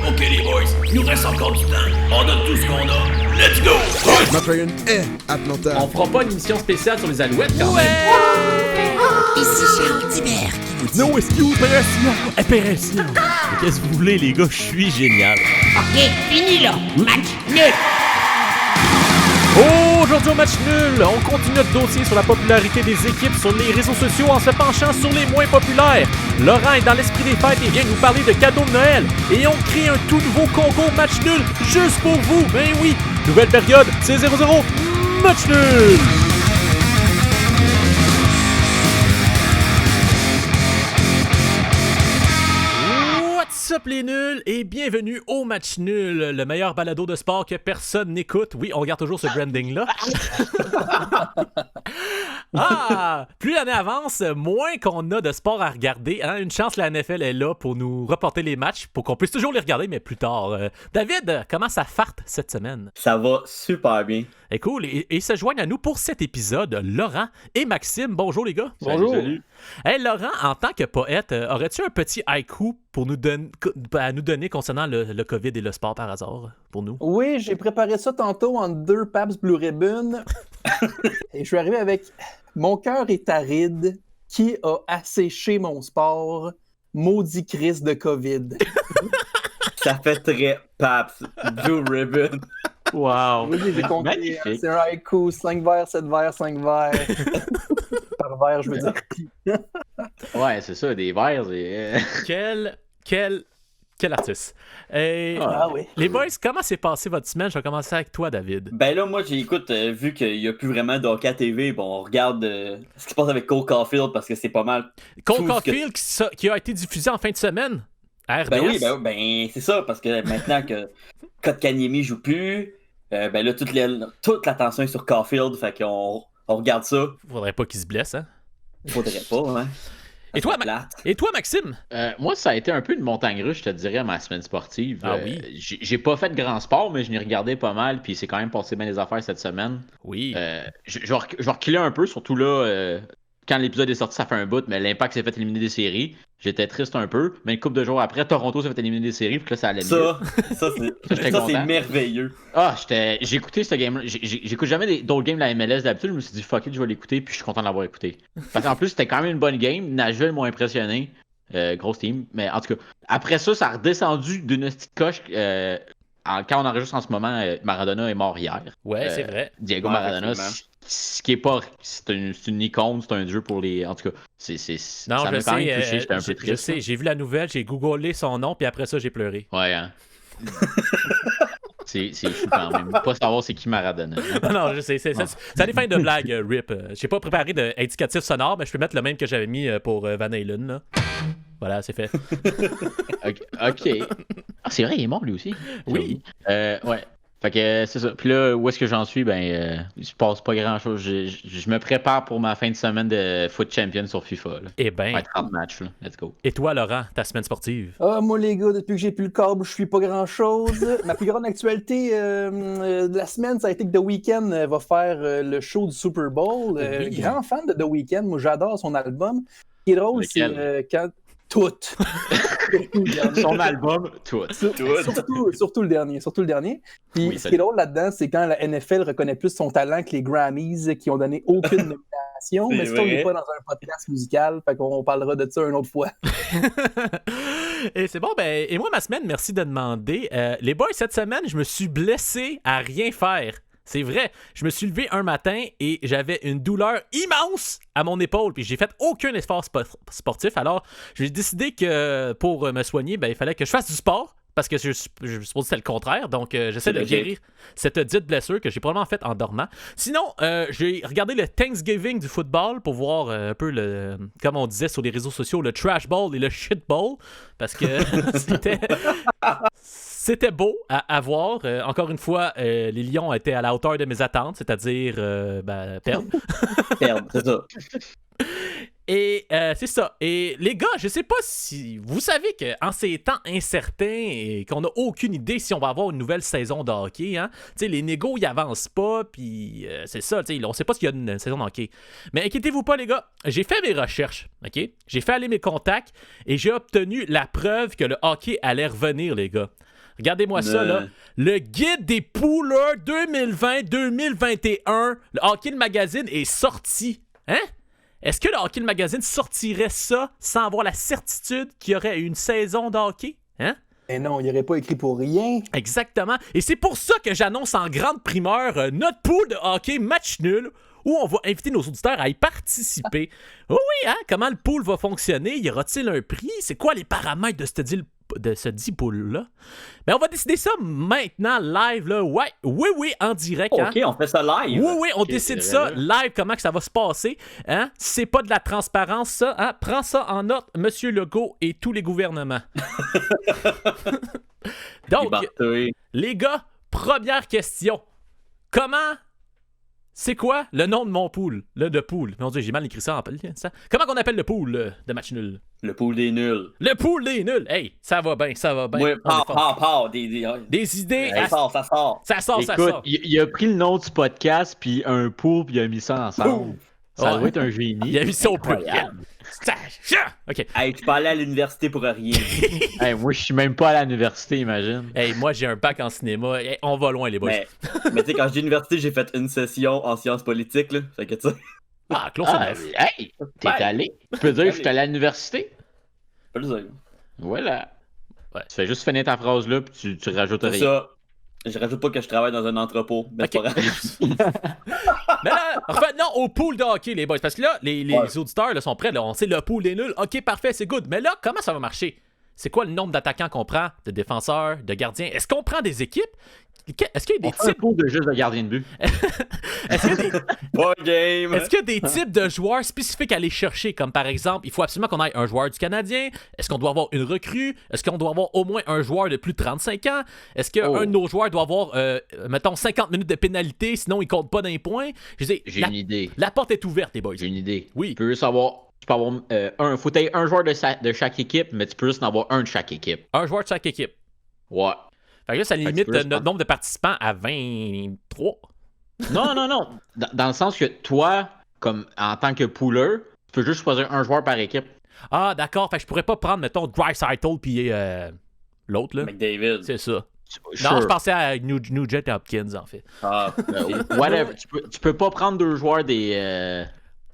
Ok les boys, il nous reste encore du temps. On donne tout ce qu'on a. Let's go! Matt Ryan est Atlanta. On fera pas une émission spéciale sur les Alouettes quand même. Ici Charles Dibert qui vous dit... No excuse, opération. Qu'est-ce que vous voulez, les gars? Je suis génial. Ok, fini là. Match nul. Aujourd'hui au match nul, on continue notre dossier sur la popularité des équipes sur les réseaux sociaux en se penchant sur les moins populaires. Laurent est dans l'esprit des fêtes et vient nous parler de cadeaux de Noël. Et on crée un tout nouveau concours match nul juste pour vous. Ben oui, nouvelle période, c'est 0-0, match nul. What's up les nuls et bienvenue au match nul, le meilleur balado de sport que personne n'écoute. Oui, on regarde toujours ce branding-là. Plus l'année avance, moins qu'on a de sport à regarder. Hein? Une chance, la NFL est là pour nous reporter les matchs, pour qu'on puisse toujours les regarder, mais plus tard. David, comment ça farte cette semaine? Ça va super bien. Et cool. Et se joignent à nous pour cet épisode, Laurent et Maxime. Bonjour les gars. Bonjour. Salut. Hey Laurent, en tant que poète, aurais-tu un petit haïku pour nous donner concernant le COVID et le sport par hasard pour nous? Oui, j'ai préparé ça tantôt en 2 Pabst Blue Ribbon. Et je suis arrivé avec « Mon cœur est aride. Qui a asséché mon sport? Maudit Christ de COVID. » Ça fait très Pabst Blue Ribbon. Wow. Oui, j'ai compté. Magnifique. C'est un haïku, 5 vers, 7 vers, 5 vers. Par vers, je veux dire. Ouais, c'est ça, des vers. Quel artiste. Et Oui. les boys, comment s'est passée votre semaine? Je vais commencer avec toi, David. Ben là, moi, j'écoute, vu qu'il n'y a plus vraiment de hockey à TV, bon, on regarde ce qui se passe avec Cole Caulfield parce que c'est pas mal. Cole Caulfield qui a été diffusé en fin de semaine à RDS. Ben oui, ben c'est ça, parce que maintenant que Kotkaniemi joue plus, ben là, toute l'attention est sur Caulfield, fait qu'on regarde ça. Faudrait pas qu'il se blesse, hein? Faudrait pas, hein? Et toi, Maxime? Moi, ça a été un peu une montagne russe, je te dirais, ma semaine sportive. Oui? J'ai pas fait de grand sport, mais je n'ai regardé pas mal, puis c'est quand même passé bien les affaires cette semaine. Oui. Je vais reculer un peu, surtout là, quand l'épisode est sorti, ça fait un bout, mais l'Impact s'est fait éliminer des séries. J'étais triste un peu, mais une couple de jours après, Toronto s'est fait éliminer des séries, puis là, ça allait mieux. Ça c'est merveilleux. J'ai écouté ce game-là. J'écoute jamais d'autres games de la MLS d'habitude. Je me suis dit, fuck it, je vais l'écouter, puis je suis content de l'avoir écouté. Parce qu'en plus, c'était quand même une bonne game. Nashville m'a impressionné. Grosse team. Mais en tout cas, après ça, ça a redescendu d'une petite coche. Quand on enregistre en ce moment, Maradona est mort hier. Ouais, c'est vrai. Diego Maradona, ce qui est pas. C'est une icône, c'est un jeu pour les. En tout cas, Non, ça m'a quand même touché, j'étais un peu triste. Je sais, j'ai vu la nouvelle, j'ai googlé son nom, puis après ça, j'ai pleuré. Ouais, hein. C'est fou quand même. Pas savoir c'est qui Maradona. Non, je sais. Ça des fins de blague, RIP. J'ai pas préparé d'indicatif sonore, mais je peux mettre le même que j'avais mis pour Van Halen. Là. Voilà, c'est fait. OK. Ah, c'est vrai, il est mort lui aussi. Oui. Ouais. Fait que c'est ça. Puis là, où est-ce que j'en suis? Ben, il se passe pas grand-chose. Je me prépare pour ma fin de semaine de Foot Champion sur FIFA. Là. Eh ben. Ouais, 30 matchs, là. Let's go. Et toi, Laurent, ta semaine sportive? Moi, les gars, depuis que j'ai plus le câble, je suis pas grand-chose. Ma plus grande actualité de la semaine, ça a été que The Weeknd va faire le show du Super Bowl. Oui. Grand fan de The Weeknd. Moi, j'adore son album. Ce qui est drôle, c'est quand... Tout. Son album, tout. Surtout le dernier. Puis Oui, ce qui est drôle là-dedans, c'est quand la NFL reconnaît plus son talent que les Grammys qui ont donné aucune nomination. Mais ça, on n'est pas dans un podcast musical, fait qu'on parlera de ça une autre fois. Et c'est bon, ben, et moi, ma semaine, merci de demander. Les boys, cette semaine, je me suis blessé à rien faire. C'est vrai, je me suis levé un matin et j'avais une douleur immense à mon épaule, puis j'ai fait aucun effort sportif. Alors, j'ai décidé que pour me soigner, ben, il fallait que je fasse du sport, parce que je suppose que c'était le contraire. Donc, j'essaie de guérir cette dite blessure que j'ai probablement faite en dormant. Sinon, j'ai regardé le Thanksgiving du football pour voir un peu, comme on disait sur les réseaux sociaux, le trash ball et le shit ball, parce que c'était beau à voir. Encore une fois, les Lions étaient à la hauteur de mes attentes, c'est-à-dire perdre. Perdre, c'est ça. Et c'est ça. Et les gars, je sais pas si vous savez qu'en ces temps incertains et qu'on n'a aucune idée si on va avoir une nouvelle saison de hockey, hein, les négos ils avancent pas, puis c'est ça, on sait pas s'il y a une saison de hockey. Mais inquiétez-vous pas les gars, j'ai fait mes recherches, ok? J'ai fait aller mes contacts et j'ai obtenu la preuve que le hockey allait revenir les gars. Regardez-moi ça, là. Le guide des poolers 2020-2021, le Hockey le Magazine est sorti. Hein? Est-ce que le Hockey le Magazine sortirait ça sans avoir la certitude qu'il y aurait une saison de hockey? Hein? Mais non, il n'aurait pas écrit pour rien. Exactement. Et c'est pour ça que j'annonce en grande primeur notre pool de hockey match nul où on va inviter nos auditeurs à y participer. Oui, hein? Comment le pool va fonctionner? Y aura-t-il un prix? C'est quoi les paramètres de ce dit pool-là? Ben, on va décider ça maintenant, live, là. Ouais, oui, en direct. Oh, hein? OK, on fait ça live. Oui, on décide ça live, comment que ça va se passer. Hein? C'est pas de la transparence, ça. Hein? Prends ça en note, Monsieur Legault et tous les gouvernements. Donc, les gars, première question. C'est quoi le nom de mon pool? De pool. Mon Dieu, j'ai mal écrit ça en ça. Comment qu'on appelle le pool de match nul? Le pool des nuls. Le pool des nuls. Hey, ça va bien. Oui, Des idées. Ça sort. Ça sort. Écoute, il a pris le nom du podcast, puis un pool, puis il a mis ça ensemble. Ça doit être un génie. Il a mis ça au pluriel. OK. Hey, tu peux aller à l'université pour rien. Hey, moi, je suis même pas à l'université, imagine. Hey, moi, j'ai un bac en cinéma. Hey, on va loin, les boys. Mais tu sais, quand j'ai l'université, j'ai fait une session en sciences politiques, là. Fait que tu sais. Ah, Claude hey, t'es allé? Tu peux dire que je suis allé à l'université? Pas le dire. Voilà. Ouais. Tu fais juste finir ta phrase là, puis tu rajoutes Pour rien. ça, je rajoute pas que je travaille dans un entrepôt. Mais Ok. c'est pas grave. Mais là, revenons au pool de hockey, les boys. Parce que là, les auditeurs là, sont prêts. Là, on sait le pool des nuls. OK, parfait, c'est good. Mais là, comment ça va marcher? C'est quoi le nombre d'attaquants qu'on prend, de défenseurs, de gardiens? Est-ce qu'on prend des équipes? Est-ce qu'il y a des On fait un pool de juste de gardien de but. Est-ce qu'il y a des... Pas game. Est-ce qu'il y a des types de joueurs spécifiques à aller chercher? Comme par exemple, il faut absolument qu'on ait un joueur du Canadien. Est-ce qu'on doit avoir une recrue? Est-ce qu'on doit avoir au moins un joueur de plus de 35 ans? Est-ce qu'un de nos joueurs doit avoir, mettons, 50 minutes de pénalité, sinon il compte pas d'un point? J'ai une idée. La porte est ouverte, les boys. J'ai une idée. Oui. Tu peux juste avoir. Tu peux avoir faut que un joueur de chaque équipe, mais tu peux juste en avoir un de chaque équipe. Un joueur de chaque équipe. Ouais. Fait que là, ça limite notre nombre de participants à 23. Non. Dans le sens que toi, comme en tant que pooler, tu peux juste choisir un joueur par équipe. Ah, d'accord. Fait que je pourrais pas prendre, mettons, Draisaitl puis l'autre, là. McDavid. C'est ça. Sure. Non, je pensais à Nugent Hopkins, en fait. Ah, Whatever. Tu peux pas prendre deux joueurs des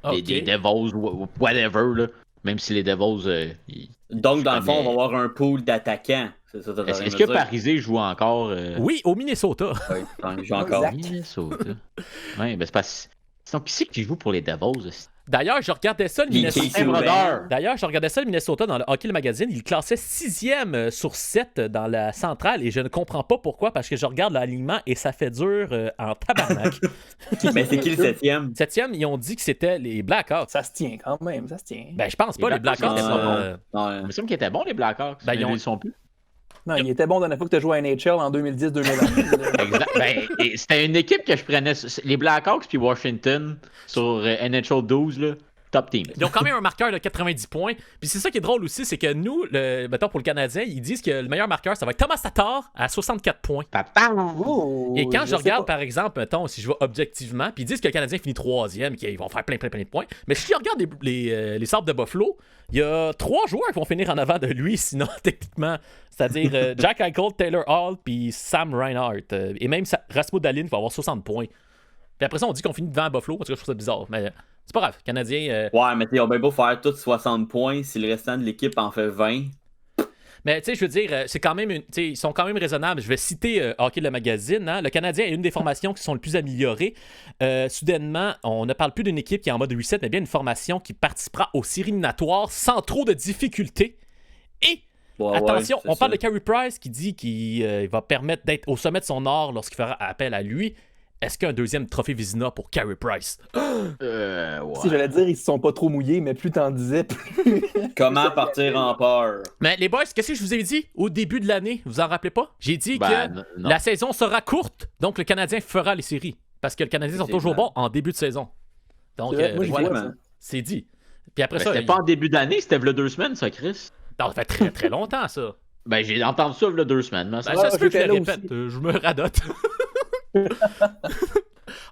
Devils ou whatever, là. Même si les Devils. Donc, dans le fond, on va avoir un pool d'attaquants. C'est ça, Est-ce que Parisé joue encore Oui, au Minnesota. Oui, il joue encore. Exact. Minnesota. Ouais, ben c'est pas. Sinon, qui c'est qui joue pour les Devils? D'ailleurs, je regardais ça, le Casey Minnesota. Ruben. D'ailleurs, je regardais ça, le Minnesota, dans le Hockey le Magazine. Il classait 6e sur 7 dans la centrale et je ne comprends pas pourquoi, parce que je regarde l'alignement et ça fait dur en tabarnak. Mais c'est qui le 7e? 7e, ils ont dit que c'était les Blackhawks. Ça se tient quand même, ça se tient. Ben, je pense pas, les Blackhawks. Non, Il me semble qu'ils étaient bons, les Blackhawks. Ben, mais ils sont plus. Non, il était bon dans la fois que tu as joué à NHL en 2010-2011. Exact. Ben, c'était une équipe que je prenais. Les Blackhawks puis Washington sur NHL 12, là. Top team. Ils ont quand même un marqueur de 90 points. Puis c'est ça qui est drôle aussi, c'est que nous, mettons pour le Canadien, ils disent que le meilleur marqueur, ça va être Thomas Tatar à 64 points. Oh, Et quand je sais regarde, pas. par exemple, mettons, si je vais objectivement, puis ils disent que le Canadien finit 3e, qu'ils vont faire plein de points. Mais si je regarde les Sabres de Buffalo, il y a 3 joueurs qui vont finir en avant de lui, sinon, techniquement. C'est-à-dire Jack Eichel, Taylor Hall, puis Sam Reinhart. Et même Rasmus Dahlin va avoir 60 points. Puis après ça, on dit qu'on finit devant Buffalo, parce que je trouve ça bizarre. Mais c'est pas grave, Canadien. Ouais, mais on va bien beau faire tous 60 points si le restant de l'équipe en fait 20. Mais tu sais, je veux dire, c'est quand même ils sont quand même raisonnables. Je vais citer Hockey le Magazine. Hein? Le Canadien est une des formations qui sont les plus améliorées. Soudainement, on ne parle plus d'une équipe qui est en mode reset, mais bien une formation qui participera aux séries éliminatoires sans trop de difficultés. Et attention, on parle de Carey Price qui dit qu'il va permettre d'être au sommet de son art lorsqu'il fera appel à lui. Est-ce qu'il y a un deuxième trophée Vizina pour Carey Price? Ouais. Si j'allais dire, ils se sont pas trop mouillés, mais plus t'en disais, plus. Comment partir en peur? Mais les boys, qu'est-ce que je vous ai dit au début de l'année? Vous en rappelez pas? J'ai dit que non. la saison sera courte, donc le Canadien fera les séries. Parce que le Canadien sont toujours bons en début de saison. Donc, C'est vrai, moi, je voilà, vois ça. c'est dit. Puis après Ben, ça, c'était pas en début d'année, c'était v'là 2 semaines, ça, Chris. ça fait très très longtemps, ça. Ben, j'ai entendu ça v'là 2 semaines. Mais Ben, ça... ça se peut que je j'étais le là répète, je me radote.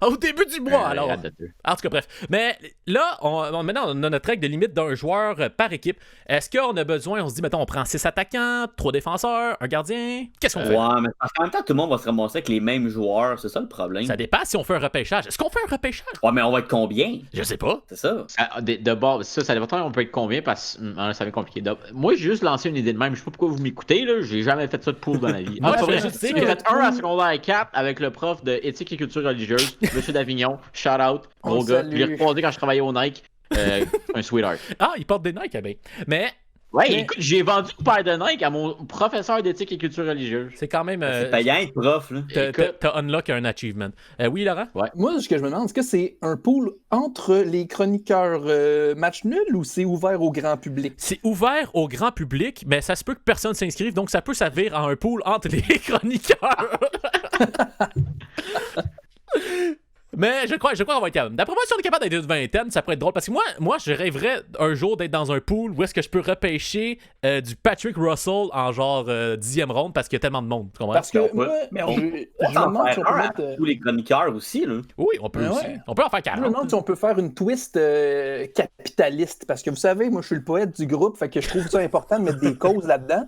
au début du mois, alors. hâte de te- En tout cas, bref. Mais là, maintenant, on a notre règle de limite d'un joueur par équipe. Est-ce qu'on a besoin, on se dit, mettons, on prend 6 attaquants, 3 défenseurs, un gardien? Qu'est-ce qu'on fait? Ouais, mais en même temps, tout le monde va se ramasser avec les mêmes joueurs, c'est ça le problème. Ça dépend si on fait un repêchage. Est-ce qu'on fait un repêchage? Ouais, mais on va être combien? Je sais pas. C'est ça. De bord, ça dépend, on peut être combien parce que ça va être compliqué. Moi, j'ai juste lancé une idée de même. Je sais pas pourquoi vous m'écoutez, là. J'ai jamais fait ça de pool dans la vie. Moi, Ah, je c'est fais vrai. juste dire J'ai que- fait un à secondaire 4 avec le prof de éthique et culture religieuse, Monsieur d'Avignon. Shout out, On gros gars. salue. Je l'ai recroisé quand je travaillais au Nike. Un sweetheart. Ah, il porte des Nike, eh bien. Mais Ouais, Mais- écoute, j'ai vendu une paire de Nike à mon professeur d'éthique et culture religieuse. c'est quand même. C'est payant être prof, là. T'as unlock un achievement. Oui, Laurent? Moi, ce que je me demande, est-ce que c'est un pool entre les chroniqueurs match nul ou c'est ouvert au grand public? C'est ouvert au grand public, mais ça se peut que personne s'inscrive, donc ça peut s'avérer en un pool entre les chroniqueurs. Mais je crois qu'on va être capable. D'après moi, si on est capable d'être une vingtaine, ça pourrait être drôle. Parce que moi je rêverais un jour d'être dans un pool où est-ce que je peux repêcher du Patrick Russell en genre 10e ronde parce qu'il y a tellement de monde. Tu comprends? Parce que on moi, peut- mais je on je On me va en demande si on faire peut un à mettre... tous les chroniqueurs aussi, là. Oui, on peut Ouais. aussi. On peut en faire Je me demande 40. si on peut faire une twist capitaliste, parce que vous savez, moi je suis le poète du groupe, fait que je trouve ça important de mettre des causes là-dedans.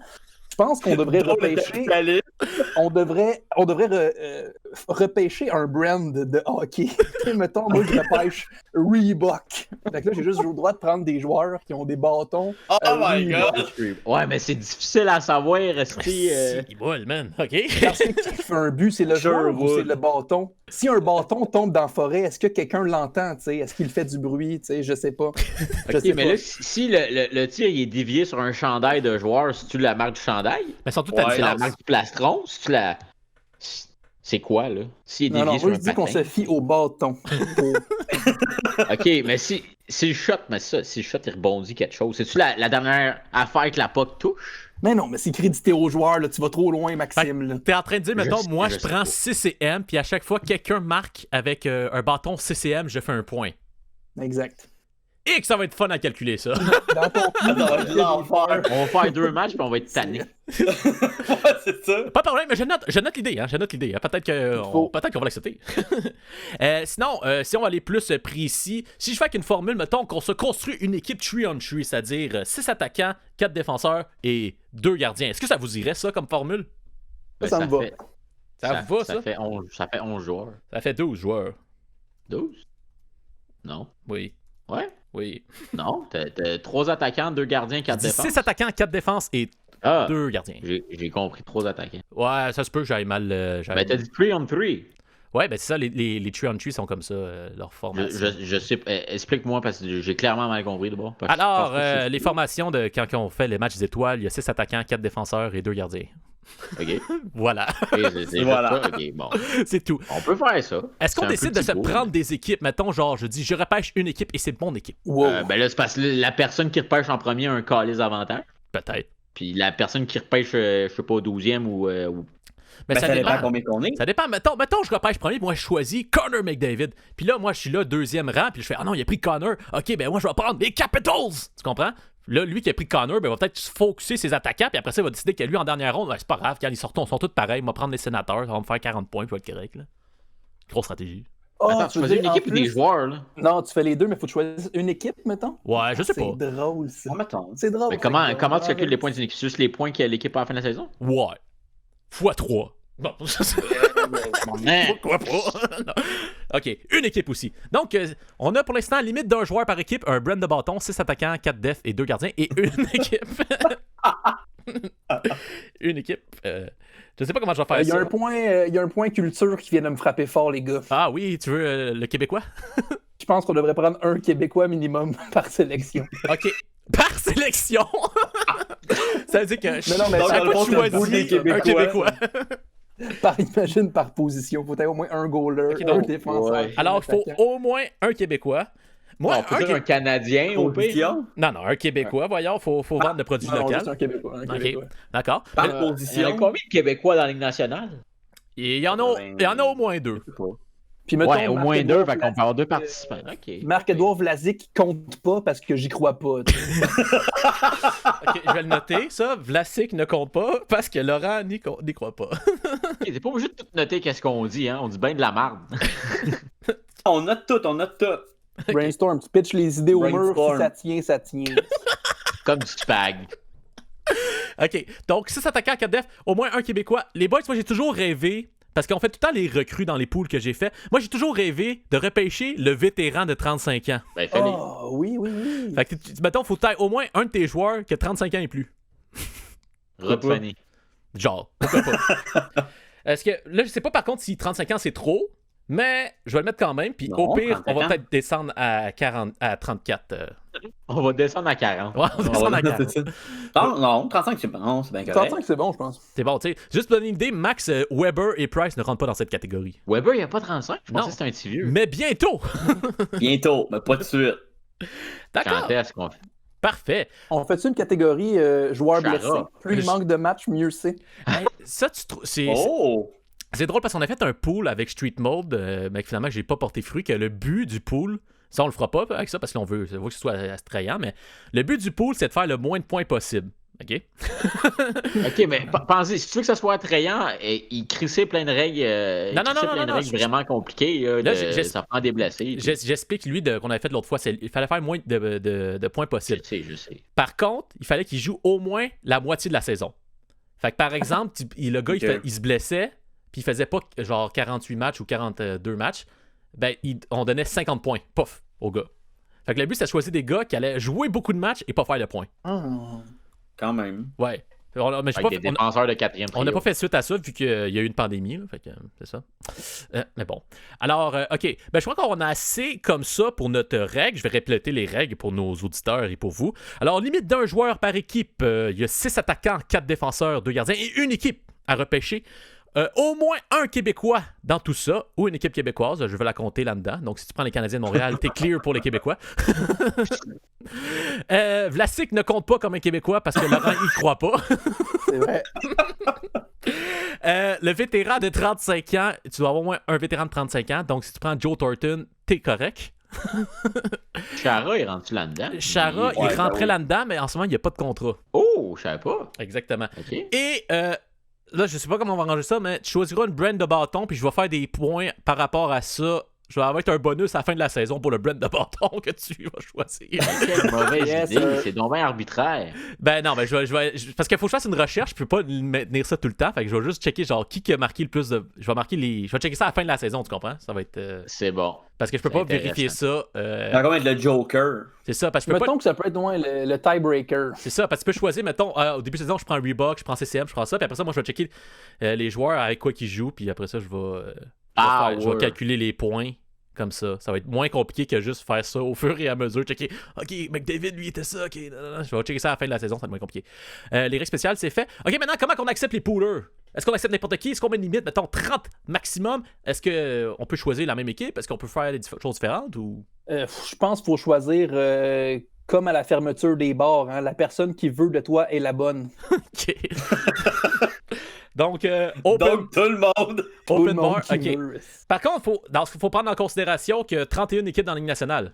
Je pense qu'on devrait repêcher, on devrait repêcher un brand de hockey. Tu sais, mettons, moi je repêche Reebok. Fait que là, j'ai juste le droit de prendre des joueurs qui ont des bâtons. Oh my Reebok. god! Ouais, mais c'est difficile à savoir. Rester. C'est bol, man. OK. Parce que qui fait un but, c'est le joueur ou c'est le bâton? Si un bâton tombe dans la forêt, est-ce que quelqu'un l'entend? Tu sais? Est-ce qu'il fait du bruit? Tu sais, je sais pas. Je Ok, sais mais pas. là, si le tir il est dévié sur un chandail de joueur, si tu la marque du chandail, Mais sont toutes Ouais, à c'est la distance. marque du plastron, si tu la. C'est quoi, là? S'il est Non, dévié non, sur moi un je dis qu'on patin. se fie au bâton. Ok, mais si le shot, mais ça, si le shot il rebondit quelque chose, c'est-tu la dernière affaire que la puck touche? Mais non, mais c'est crédité aux joueurs, là. Tu vas trop loin, Maxime. Là. T'es en train de dire, mettons, Je- moi je je sais prends pas. CCM, puis à chaque fois que quelqu'un marque avec un bâton CCM, je fais un point. Exact. Et que ça va être fun à calculer ça. Dans ton club, Ça va être il y a des l'enfer. On va faire 2 matchs puis on va être tanné. Ouais, c'est ça. Pas de problème, mais je note l'idée, hein. Je note l'idée. Hein. Peut-être qu'on va l'accepter. Sinon, si on va aller plus précis, si je fais avec une formule, mettons qu'on se construit une équipe tree on tree, c'est-à-dire 6 attaquants, 4 défenseurs et 2 gardiens. Est-ce que ça vous irait, ça, comme formule? Ben, Ça me va. fait- Ça vous va, ça? Ça fait 11 joueurs. Ça fait 12 joueurs. 12? Non. Oui. Ouais? Oui. Non. T'as 3 attaquants, 2 gardiens, 4 défenses. 6 attaquants, 4 défenses et Ah, 2 gardiens. j'ai compris 3 attaquants. Ouais, ça se peut que j'aille mal. Ben, t'as dit 3 on 3. Ouais, ben c'est ça, les tree on tree sont comme ça, leur formation. Je sais. Explique-moi parce que j'ai clairement mal compris d'abord. Parce que Alors, je pense que c'est- les formations de quand on fait les matchs des étoiles, il y a 6 attaquants, 4 défenseurs et 2 gardiens. Ok. Voilà, Ok, c'est Voilà. ça. Ok, bon. c'est tout. On peut faire ça. Est-ce qu'on C'est un décide de petit se bout, prendre mais- des équipes? Mettons, genre, je dis, je repêche une équipe et c'est mon équipe. Wow. Ben là, c'est parce que la personne qui repêche en premier a un calice avantage. Peut-être. Puis la personne qui repêche, je sais pas, au 12e ou. Mais Ben, ça ça dépend. dépend combien qu'on est. Ça dépend. Mettons, je repêche premier, puis moi, je choisis Connor McDavid. Puis là, moi, je suis là, 2e rang, puis je fais, ah non, il a pris Connor. Ok, ben moi, je vais prendre les Capitals. Tu comprends? Là, lui qui a pris Connor, ben, va peut-être se focuser ses attaquants, puis après ça, il va décider que lui, en dernière ronde, ben, c'est pas grave, quand ils sont tous pareils, il va prendre les sénateurs, ça va me faire 40 points, puis je vais être correct. Là. Grosse stratégie. Ah, Attends, tu veux choisis dire, une équipe en ou des plus- joueurs, là? Non, tu fais les deux, mais il faut que tu choisisses une équipe, mettons. Ouais, je sais pas. C'est drôle, ça. Ah, mettons. C'est drôle. Mais comment tu calcules les points d'une équipe? C'est juste les points qu'a l'équipe à la fin de la saison? Ouais. x3. Bon, Hein? pourquoi pas? Non. Ok, une équipe aussi. Donc, on a pour l'instant limite d'un joueur par équipe, un brand de bâton, 6 attaquants, 4 defs et 2 gardiens, et une équipe. Une équipe. Je sais pas comment je vais faire Il y, ça. il y a un point culture qui vient de me frapper fort, les gars. Ah oui, tu veux le Québécois? Je pense qu'on devrait prendre un Québécois minimum par sélection. Ok. Par sélection! Ça veut dire que Mais non, mais Donc, chaque dans le fois fond, que tu c'est le bout choisis des un Québécois. Québécois. Imagine par position. Il faut avoir au moins un goaler, Ok, un donc, défenseur. ouais. un Alors, il faut attaquant. au moins un Québécois. Moi, On peut dire un Canadien au pire. Position. Non, un Québécois, voyons, faut vendre le produit Non, local. juste un Québécois. Un Ok, Québécois. d'accord. Par Il y en a position. combien de Québécois dans la Ligue nationale? Il y en a au moins 2. Je sais pas. Puis mettons, Ouais, au moins Marc-Édouard deux, fait qu'on peut avoir deux Vlasic, participants. Ok. Marc-Édouard Vlasic compte pas parce que j'y crois pas. tu sais. Ok, je vais le noter, ça. Vlasic ne compte pas parce que Laurent n'y croit pas. Ok, t'es pas obligé de tout noter qu'est-ce qu'on dit, hein. On dit bien de la merde. On note tout, on note tout. Brainstorm, tu pitches les idées au mur, Brainstorm. si ça tient, ça tient. Comme du spag. Ok, donc 6 attaquants à 4 def, au moins un Québécois. Les boys, moi j'ai toujours rêvé, parce qu'on fait tout le temps les recrues dans les poules que j'ai fait, moi j'ai toujours rêvé de repêcher le vétéran de 35 ans. Ben, fallait. Oh, oui, oui, oui. Fait que, mettons, faut tailler au moins un de tes joueurs qui a 35 ans et plus. Rod Fanny. Genre, pourquoi pas? Est-ce que, là, je sais pas par contre si 35 ans c'est trop, mais je vais le mettre quand même, puis Non, au pire, on 35 va ans. peut-être descendre à 34. On va descendre à 40. Ouais, on va descendre à 40. Non, 35, c'est bon, c'est bien correct. 35, c'est bon, je pense. C'est bon, tu sais. Juste pour donner une idée, Max, Weber et Price ne rentrent pas dans cette catégorie. Weber, il a pas 35. Je Non. pensais que c'était un petit vieux. Mais bientôt! Bientôt, mais pas tout de suite. D'accord, Quand est-ce qu'on fait? parfait. On fait-tu une catégorie joueurs Chara. blessés? Plus il manque de matchs, mieux c'est. Hey, ça, tu trouves. Oh! C'est drôle parce qu'on a fait un pool avec Street Mode, mais que finalement, j'ai pas porté fruit. Que le but du pool, ça, on le fera pas avec ça parce qu'on veut que ce soit attrayant, mais le but du pool, c'est de faire le moins de points possible. OK? Ok, mais pensez, si tu veux que ça soit attrayant, il crissait plein de règles. Non, il crissait plein de règles vraiment compliquées. Là, ça prend des blessés. J'explique, lui, qu'on avait fait l'autre fois, il fallait faire moins de points possible. Je sais. Par contre, il fallait qu'il joue au moins la moitié de la saison. Fait que par exemple, le gars, Ok. il se blessait, puis il faisait pas genre 48 matchs ou 42 matchs, ben on donnait 50 points, pof, au gars. Fait que le but, c'est de choisir des gars qui allaient jouer beaucoup de matchs et pas faire de points. Quand même. Ouais. Mais je sais Avec pas, des défenseurs de quatrième on n'a trio. pas fait suite à ça vu qu'il y a eu une pandémie. Là, fait que c'est ça. Mais bon. Alors, OK. Ben, je crois qu'on a assez comme ça pour notre règle. Je vais répéter les règles pour nos auditeurs et pour vous. Alors, limite d'un joueur par équipe. Il y a 6 attaquants, 4 défenseurs, 2 gardiens et une équipe à repêcher. Au moins un Québécois dans tout ça, ou une équipe québécoise, je vais la compter là-dedans. Donc, si tu prends les Canadiens de Montréal, t'es clear pour les Québécois. Vlasic ne compte pas comme un Québécois parce que Laurent, il croit pas. C'est vrai. Le vétéran de 35 ans, tu dois avoir au moins un vétéran de 35 ans. Donc, si tu prends Joe Thornton, t'es correct. Chara, il rentre là-dedans? Chara, il Ouais, rentrait ben oui. là-dedans, mais en ce moment, il n'y a pas de contrat. Oh, je savais pas. Exactement. Ok. Et là, je sais pas comment on va arranger ça, mais tu choisiras une brand de bâton, puis je vais faire des points par rapport à ça. Je vais avoir un bonus à la fin de la saison pour le brand de bâton que tu vas choisir. Quelle mauvaise Yes, idée. C'est donc bien arbitraire. Ben non, ben parce qu'il faut que je fasse une recherche, je peux pas maintenir ça tout le temps, fait que je vais juste checker genre qui a marqué le plus de. Je vais checker ça à la fin de la saison, tu comprends? Ça va être. C'est bon. Parce que je peux C'est pas vérifier ça. Ça va comme être le Joker. C'est ça, parce que je peux pas. Mettons que ça peut être ouais, le tiebreaker. C'est ça, parce que tu peux choisir, mettons, au début de saison, je prends Reebok, je prends CCM, je prends ça, puis après ça, moi, je vais checker les joueurs avec quoi ils jouent, puis après ça, je vais Ouais. calculer les points, comme ça. Ça va être moins compliqué que juste faire ça au fur et à mesure, checker, OK, McDavid, lui, était ça, OK, non. Je vais checker ça à la fin de la saison, ça va être moins compliqué. Les règles spéciales, c'est fait. OK, maintenant, comment on accepte les poolers? Est-ce qu'on accepte n'importe qui? Est-ce qu'on met une limite, mettons, 30 maximum? Est-ce qu'on peut choisir la même équipe? Est-ce qu'on peut faire des choses différentes? Ou... Je pense qu'il faut choisir comme à la fermeture des bars. Hein, la personne qui veut de toi est la bonne. OK. Donc, open, Donc, tout le monde. Tout le open monde bar, qui OK. veut. Par contre, il faut prendre en considération que 31 équipes dans la Ligue nationale.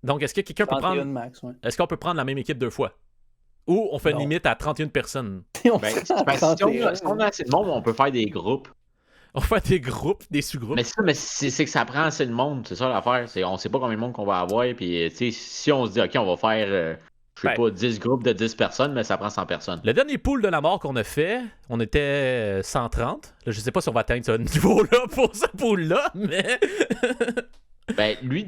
Donc, est-ce que quelqu'un peut 31 prendre... max, ouais. Est-ce qu'on peut prendre la même équipe 2 fois? Ou on fait une Non. limite à 31 personnes? On Ben, fait si on 31. a assez de monde, on peut faire des groupes. On fait des groupes, des sous-groupes. Mais c'est que ça prend assez de monde, c'est ça l'affaire. On sait pas combien de monde qu'on va avoir. Puis, tu sais, si on se dit, OK, on va faire, je sais Ben. pas, 10 groupes de 10 personnes, mais ça prend 100 personnes. Le dernier pool de la mort qu'on a fait, on était 130. Là, je sais pas si on va atteindre ce niveau-là pour ce pool-là, mais... Ben, lui,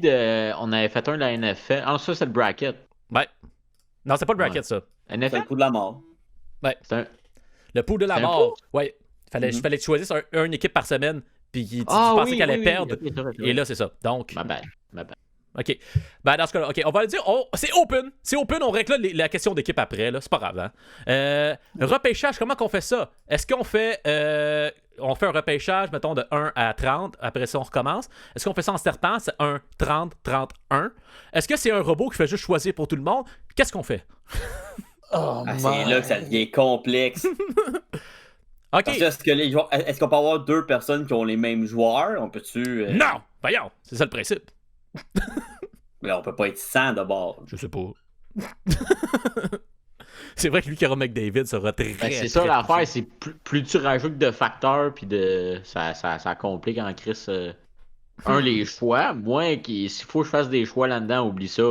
on avait fait un de la NFL. Ah, ça, c'est le bracket. Ouais. Non, c'est pas le bracket, ça. C'est NFL? le coup de la mort. C'est un... Le pool de la C'est un mort. Ouais. Mhm. Fallait que tu choisisses une équipe par semaine, puis tu Ah, pensais oui, qu'elle allait oui, perdre. ok, c'est vrai, c'est Et vrai. là, c'est ça. Donc... Ma bad. OK. Ben, dans ce cas-là, OK, on va le dire. C'est open. C'est open. On règle là la question d'équipe après. Là. C'est pas grave. Hein? Repêchage, comment qu'on fait ça? Est-ce qu'on fait... on fait un repêchage, mettons, de 1 à 30. Après ça, on recommence. Est-ce qu'on fait ça en serpent? C'est 1, 30, 31. Est-ce que c'est un robot qui fait juste choisir pour tout le monde? Qu'est-ce qu'on fait? Oh, Ah, c'est là que ça devient complexe. OK. Parce que est-ce qu'on peut avoir deux personnes qui ont les mêmes joueurs? On peut-tu... Non! Voyons, c'est ça le principe. Mais on peut pas être 100 d'abord. Je sais pas. C'est vrai que lui qui aura McDavid sera très... Ben, c'est ça très l'affaire, touché. c'est plus tu rajoutes de facteurs, puis ça complique en crise. Les choix. Moi, s'il faut que je fasse des choix là-dedans, oublie ça.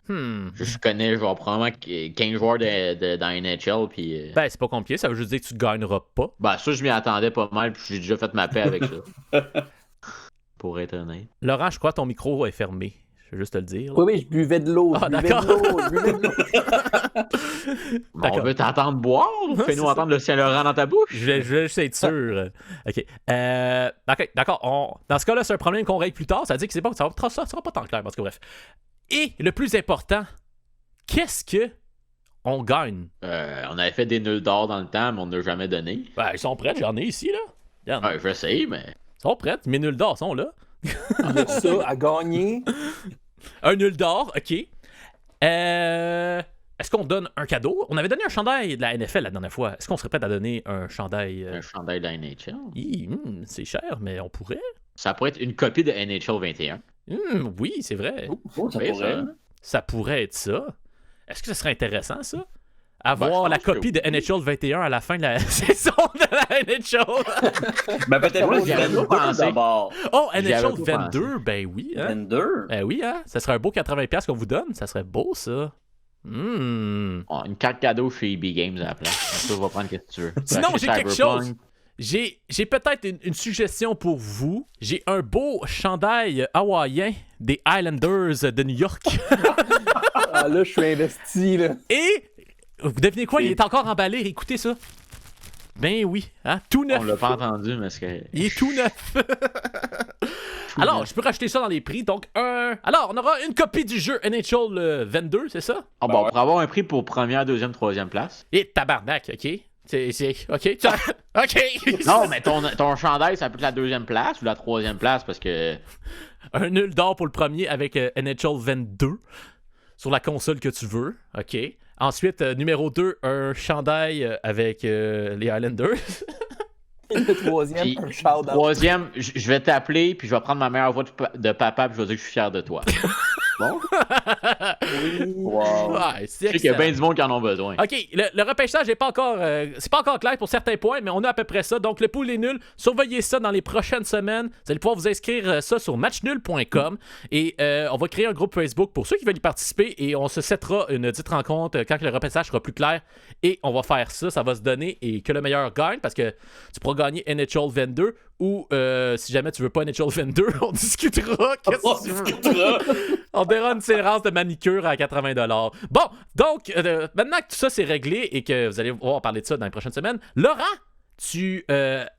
Je connais genre probablement 15 joueurs dans NHL, puis... Ben, c'est pas compliqué, ça veut juste dire que tu gagneras pas. Ben, ça, je m'y attendais pas mal, puis j'ai déjà fait ma paix avec ça. Pour être honnête. Laurent, je crois que ton micro est fermé. Je veux juste te le dire. Oui, je buvais de l'eau. Ah, je buvais d'accord. de l'eau, je buvais de l'eau. On D'accord. veut t'entendre boire? c'est Fais-nous ça. entendre le Saint-Laurent dans ta bouche. Je voulais juste être sûr. OK. D'accord. Dans ce cas-là, c'est un problème qu'on règle plus tard. Ça veut dire que ça sera pas tant clair, parce que bref. Et le plus important, qu'est-ce que on gagne? On avait fait des nuls d'or dans le temps, mais on n'a jamais donné. Ben, ils sont prêts, j'en ai ici, là. Regarde. Ouais, je sais, mais... Ils sont prêts. Mes nuls d'or sont là. Il y a ça à gagner. Un nul d'or, OK. Est-ce qu'on donne un cadeau? On avait donné un chandail de la NFL la dernière fois. Est-ce qu'on serait prêt à donner un chandail? Un chandail de la NHL. C'est cher, mais on pourrait. Ça pourrait être une copie de NHL 21. Oui, c'est vrai. Oh, ça Oui, pourrait. ça. Ça pourrait être ça. Est-ce que ce serait intéressant, ça? Ben, Avoir je la pense que copie de NHL 21 à la fin de la saison de la NHL. Ben peut-être Moi, pas j'y avais 22 pas pensé. d'abord. Oh, J'y avais NHL pas 22, ben oui. Hein? 22? Ben oui, hein? Ça serait un beau 80$ qu'on vous donne. Ça serait beau, ça. Une carte cadeau chez EB Games à la place. Ça, va prendre ce que tu veux. Sinon, Acheter j'ai quelque Cyberpunk. chose. J'ai peut-être une suggestion pour vous. J'ai un beau chandail hawaïen des Islanders de New York. Ah, là, je suis investi, là. Et, vous devinez quoi? Il est encore emballé. Écoutez ça. Ben oui, hein? Tout neuf. On l'a pas entendu, mais c'est... Il est tout neuf. Alors, je peux racheter ça dans les prix. Donc, alors, on aura une copie du jeu NHL 22, c'est ça? Ah, bon, pour avoir un prix pour première, deuxième, troisième place. Et tabarnak, OK? OK? OK! Non, mais ton chandail, ça peut être la deuxième place ou la troisième place parce que... Un nul d'or pour le premier avec NHL 22 sur la console que tu veux. OK. Ensuite, numéro 2, un chandail avec les Highlanders. Et le troisième, Puis, un shout-out. troisième, je vais t'appeler, puis je vais prendre ma meilleure voix de papa, puis je vais dire que je suis fier de toi. Bon? Wow. Ouais, Je sais qu'il y a bien du monde qui en ont besoin. OK, le repêchage n'est pas encore c'est pas encore clair pour certains points, mais on a à peu près ça. Donc le pool est nul. Surveillez ça dans les prochaines semaines. Vous allez pouvoir vous inscrire ça sur matchnul.com et on va créer un groupe Facebook pour ceux qui veulent y participer et on se settera une dite rencontre quand le repêchage sera plus clair et on va faire ça va se donner et que le meilleur gagne parce que tu pourras gagner NHL 22 ou si jamais tu veux pas NHL 22, on discutera. Qu'est-ce que tu veux? On donnera une séance de manicure à 80$. Bon, donc, maintenant que tout ça c'est réglé et que vous allez voir parler de ça dans les prochaines semaines, Laurent, tu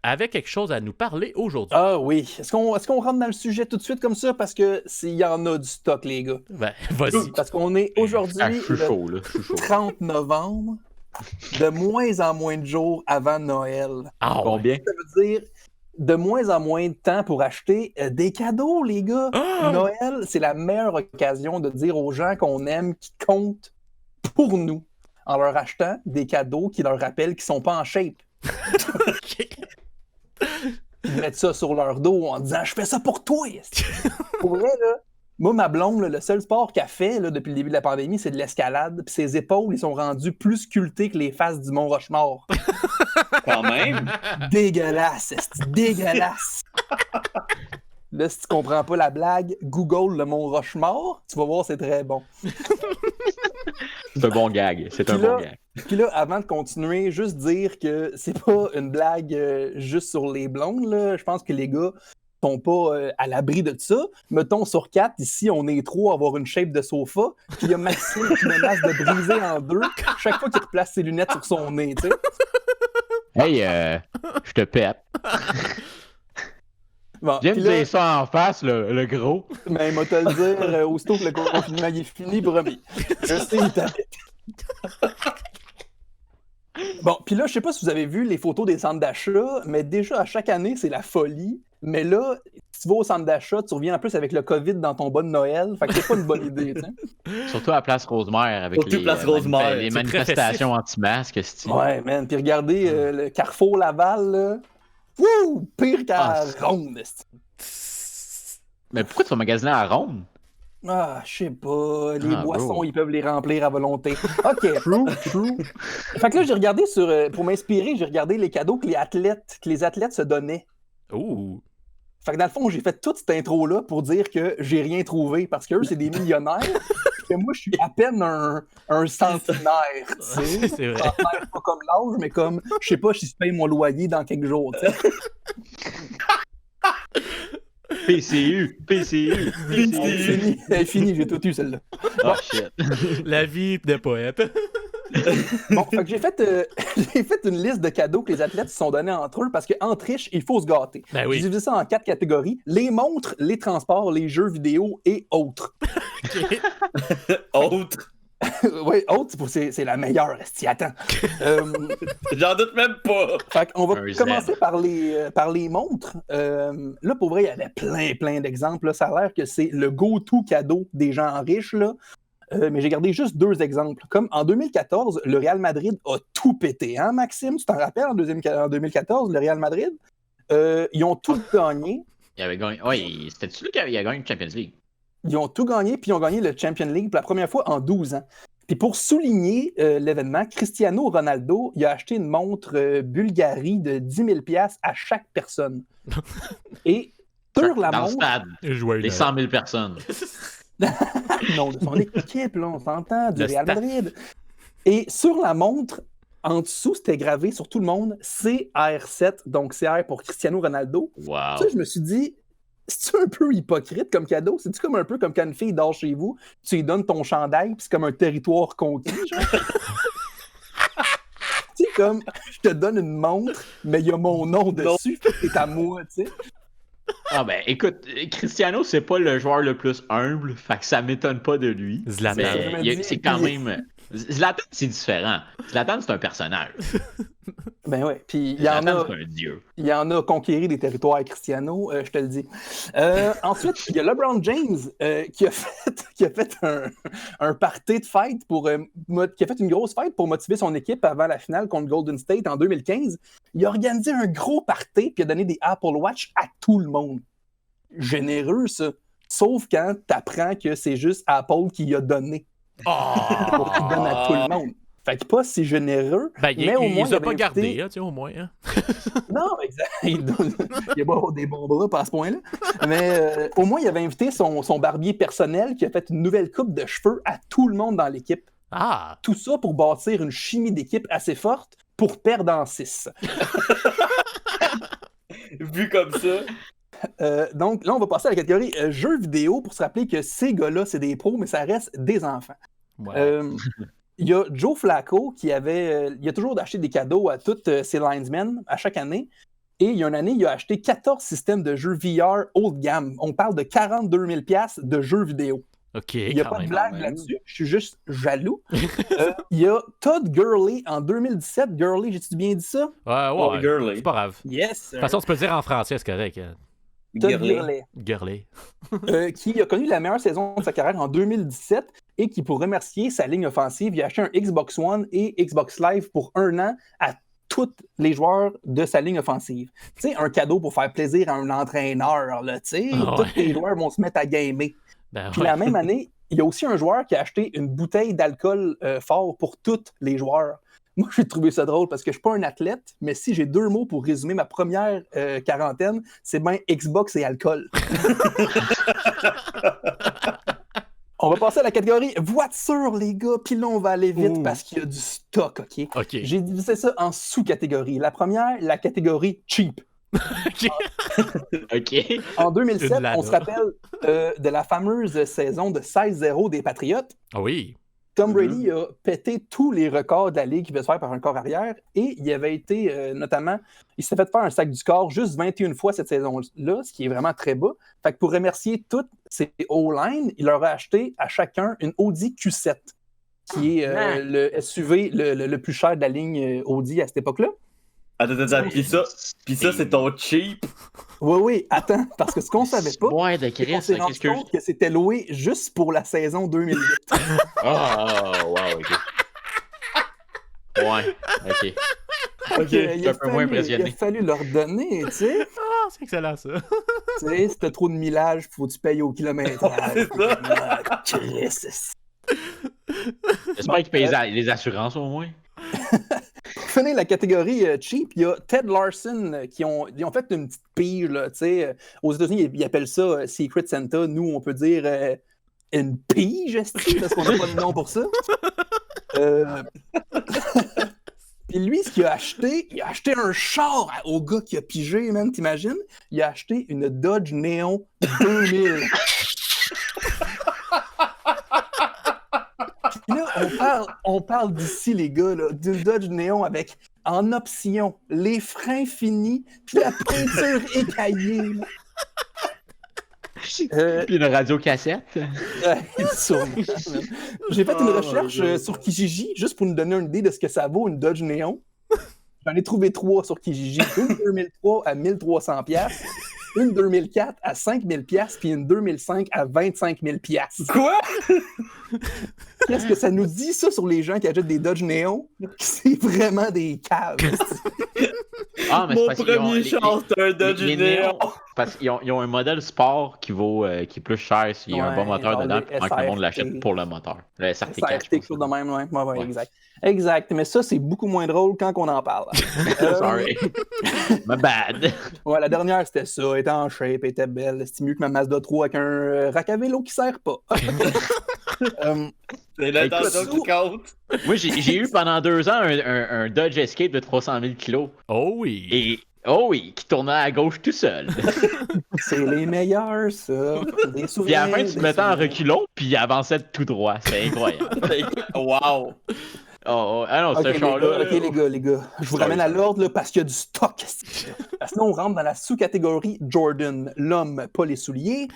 avais quelque chose à nous parler aujourd'hui. Ah oui. Est-ce qu'on rentre dans le sujet tout de suite comme ça? Parce que s'il y en a du stock, les gars. Ben, vas-y. Parce qu'on est aujourd'hui Ah, je suis le chaud, là. Je suis chaud. 30 novembre, de moins en moins de jours avant Noël. Ah, ouais. Combien? Ça veut dire de moins en moins de temps pour acheter des cadeaux, les gars. Ah! Noël, c'est la meilleure occasion de dire aux gens qu'on aime, qui comptent pour nous, en leur achetant des cadeaux qui leur rappellent qu'ils sont pas en shape. OK. Ils mettent ça sur leur dos en disant « Je fais ça pour toi! » Pour vrai, là, moi, ma blonde, là, le seul sport qu'elle fait là, depuis le début de la pandémie, c'est de l'escalade. Puis ses épaules, ils sont rendus plus sculptés que les faces du Mont Rochemort. Quand même. Dégueulasse, c'est dégueulasse. Là, si tu comprends pas la blague, Google le Mont Rochemort, tu vas voir, c'est très bon. C'est un bon gag. C'est un Puis là- bon gag. Puis là, avant de continuer, juste dire que c'est pas une blague juste sur les blondes, là. Je pense que les gars sont pas à l'abri de ça. Mettons, sur 4, ici, on est 3 à avoir une shape de sofa, puis il y a Maxime qui menace de briser en 2 chaque fois qu'il replace ses lunettes sur son nez, tu sais. Hey, je te pète. Bon, Viens me puis là, dire ça en face, le gros. mais moi te le dire, aussitôt que le confinement est fini, promis. Je sais, il t'arrête. Bon, puis là, je sais pas si vous avez vu les photos des centres d'achat, mais déjà, à chaque année, c'est la folie. Mais là, si tu vas au centre d'achat, tu reviens en plus avec le COVID dans ton bas de Noël. Fait que c'est pas une bonne idée, tu sais. Surtout à Place Rosemère avec Surtout les, Place Rosemère, les c'est manifestations anti-masques. esti. Ouais, man. Puis regardez le Carrefour Laval, là. Wouh! Pire qu'à Ronde, esti. Mais pourquoi tu vas magasiner à Ronde? Ah, je sais pas. Les boissons, bro. ils peuvent les remplir à volonté. OK. True. Fait que là, j'ai regardé pour m'inspirer, j'ai regardé les cadeaux que les athlètes se donnaient. Ouh. Fait que dans le fond, j'ai fait toute cette intro-là pour dire que j'ai rien trouvé parce qu'eux, c'est des millionnaires. Et moi, je suis à peine un centenaire, tu sais. C'est vrai. Centenaire, pas comme l'âge, mais comme, je sais pas si je paye mon loyer dans quelques jours, tu sais. PCU. Elle est finie, j'ai tout eu, celle-là. Oh shit. La vie de poète. Bon, fait que j'ai fait une liste de cadeaux que les athlètes se sont donnés entre eux parce qu'en triche, il faut se gâter. Ben oui. J'ai divisé ça en 4 catégories: les montres, les transports, les jeux vidéo et autres. Autre. Oui, autres, c'est la meilleure, esti, attends. J'en doute même pas. Fait qu'on va Un commencer zèbre. par les montres. Là, pour vrai, il y avait plein d'exemples. Là. Ça a l'air que c'est le go-to cadeau des gens riches, là. Mais j'ai gardé juste 2 exemples. Comme en 2014, le Real Madrid a tout pété. Hein, Maxime? Tu t'en rappelles, en 2014, le Real Madrid? Ils ont tout gagné. Il avait gagné. Oui, c'était-tu lui qui avait gagné le Champions League? Ils ont tout gagné, puis ils ont gagné le Champions League pour la première fois en 12 ans. Puis pour souligner l'événement, Cristiano Ronaldo, il a acheté une montre Bulgarie de 10 000 $ à chaque personne. Et sur la Dans le montre... stade, Joueur les 100 000 personnes. Non, de son équipe, là, on s'entend, du Le Real staff. Madrid. Et sur la montre, en dessous, c'était gravé sur tout le monde CR7, donc CR pour Cristiano Ronaldo. Wow. Ça, je me suis dit, c'est-tu un peu hypocrite comme cadeau? C'est-tu comme un peu comme quand une fille dort chez vous, tu lui donnes ton chandail, puis c'est comme un territoire conquis, genre? Tu sais, comme, je te donne une montre, mais il y a mon nom dessus, c'est à moi, tu sais. Ah ben écoute, Cristiano, c'est pas le joueur le plus humble, fait que ça m'étonne pas de lui. Zlatan. Mais c'est quand même. Zlatan, c'est différent. Zlatan, c'est un personnage. Ben ouais, puis il y en Zlatan, a... c'est un dieu. Il y en a conquéri des territoires à Cristiano, je te le dis. Ensuite, il y a LeBron James qui a fait un party de fête qui a fait une grosse fête pour motiver son équipe avant la finale contre Golden State en 2015. Il a organisé un gros party puis a donné des Apple Watch à tout le monde. Généreux, ça. Sauf quand t'apprends que c'est juste Apple qui a donné. Pour qu'il donne à tout le monde. Fait que pas si généreux, Ben, mais au moins, il les il a avait pas invité... gardés, hein, tu sais, au moins. Hein. Non, exact. Il a pas des bons bras pas à ce point-là. Mais au moins, il avait invité son barbier personnel qui a fait une nouvelle coupe de cheveux à tout le monde dans l'équipe. Ah! Tout ça pour bâtir une chimie d'équipe assez forte pour perdre en 6. Vu comme ça. Donc là, on va passer à la catégorie jeux vidéo pour se rappeler que ces gars-là, c'est des pros, mais ça reste des enfants. Ouais. Il y a Joe Flacco qui il a toujours acheté des cadeaux à tous ses linesmen à chaque année. Et il y a une année, il a acheté 14 systèmes de jeux VR haut de gamme. On parle de 42 000 $ de jeux vidéo. OK, Il n'y a quand pas de même. blague là-dessus. Je suis juste jaloux. Il y a Todd Gurley en 2017. Gurley, j'ai-tu bien dit ça? Ouais, Gurley. c'est pas grave. Yes. De toute façon, tu peux le dire en français, c'est correct. Hein. Todd Gurley. Gurley. Gurley. Qui a connu la meilleure saison de sa carrière en 2017 et qui, pour remercier sa ligne offensive, il a acheté un Xbox One et Xbox Live pour 1 an à tous les joueurs de sa ligne offensive. Tu sais, un cadeau pour faire plaisir à un entraîneur, là, tu sais. Ah ouais. Tous les joueurs vont se mettre à gamer. Ben, Puis ouais. la même année, il y a aussi un joueur qui a acheté une bouteille d'alcool fort pour tous les joueurs. Moi, j'ai trouvé ça drôle parce que je suis pas un athlète, mais si j'ai 2 mots pour résumer ma première quarantaine, c'est bien Xbox et alcool. On va passer à la catégorie voiture, les gars, puis là, on va aller vite Ouh. parce qu'il y a du stock, OK? OK. J'ai divisé ça en sous-catégories. La première, la catégorie cheap. OK. OK. En 2007, Une Lada. on se rappelle de la fameuse saison de 16-0 des Patriotes. Ah oui. Tom Brady a pété tous les records de la Ligue qui peut se faire par un corps arrière et il avait été, notamment, il s'est fait faire un sac du corps juste 21 fois cette saison-là, ce qui est vraiment très bas. Fait que pour remercier toutes ces O-line, il leur a acheté à chacun une Audi Q7, qui est le SUV le plus cher de la ligne Audi à cette époque-là. Attends, pis ça, c'est ton cheap. Oui, attends, parce que ce qu'on savait pas, Ouais, de c'est qu'on Chris, s'est rendu qu'est-ce que. compte que c'était loué juste pour la saison 2008. Ah, wow, ok. Ouais, ok. Ok, suis un peu moins impressionné. Il a fallu leur donner, tu sais. Ah, c'est excellent ça. Tu sais, si t'as trop de millage, faut que tu payes au kilomètre. C'est ça. Chris. J'espère qu'ils payent les assurances au moins. Pour finir la catégorie cheap, il y a Ted Larson ils ont fait une petite pige, là, tu sais. Aux États-Unis, ils appellent ça Secret Santa. Nous, on peut dire une pige, parce qu'on n'a pas de nom pour ça. Puis lui, ce qu'il a acheté, il a acheté un char au gars qui a pigé, man, t'imagines? Il a acheté une Dodge Neon 2000. Puis là, on parle d'ici, les gars, là, d'une Dodge Neon avec, en option, les freins finis, puis la peinture écaillée. Là. Puis une radio cassette. Sûrement, man. J'ai fait une recherche sur Kijiji, juste pour nous donner une idée de ce que ça vaut, une Dodge Neon. J'en ai trouvé 3 sur Kijiji. Une 2003 à 1300$, une 2004 à 5000$, puis une 2005 à 25 000$. Quoi? Qu'est-ce que ça nous dit, ça, sur les gens qui achètent des Dodge Neon? C'est vraiment des caves. Ah, mais Mon c'est parce qu'ils ont- premier char, c'était un Dodge les Neon. Neon, parce qu'ils ont un modèle sport qui est plus cher s'il y a un bon Ouais, moteur genre dedans, les puis que le monde SRT. l'achète pour le moteur. Le Ça SRT4, a je quelque pense. chose de même, ouais. Ouais, Ouais. exact. Exact, mais ça, c'est beaucoup moins drôle quand on en parle. Sorry. My bad. Ouais, la dernière, c'était ça. Elle était en shape, elle était belle. C'est mieux que ma Mazda 3 avec un rack à vélo qui sert pas. C'est l'intention qui compte. Moi, j'ai eu pendant 2 ans un Dodge Escape de 300 000 kilos. Oh oui. Et, oh oui, qui tournait à gauche tout seul. C'est les meilleurs, ça. Des Puis souvenirs. à la fin, tu te des mettais en souvenirs. reculon, puis il avançait tout droit. C'est incroyable. Wow. Ah non, Ok, ce char-là. les gars. Je vous ramène à l'ordre là, parce qu'il y a du stock. Parce que là, on rentre dans la sous-catégorie Jordan, l'homme, pas les souliers.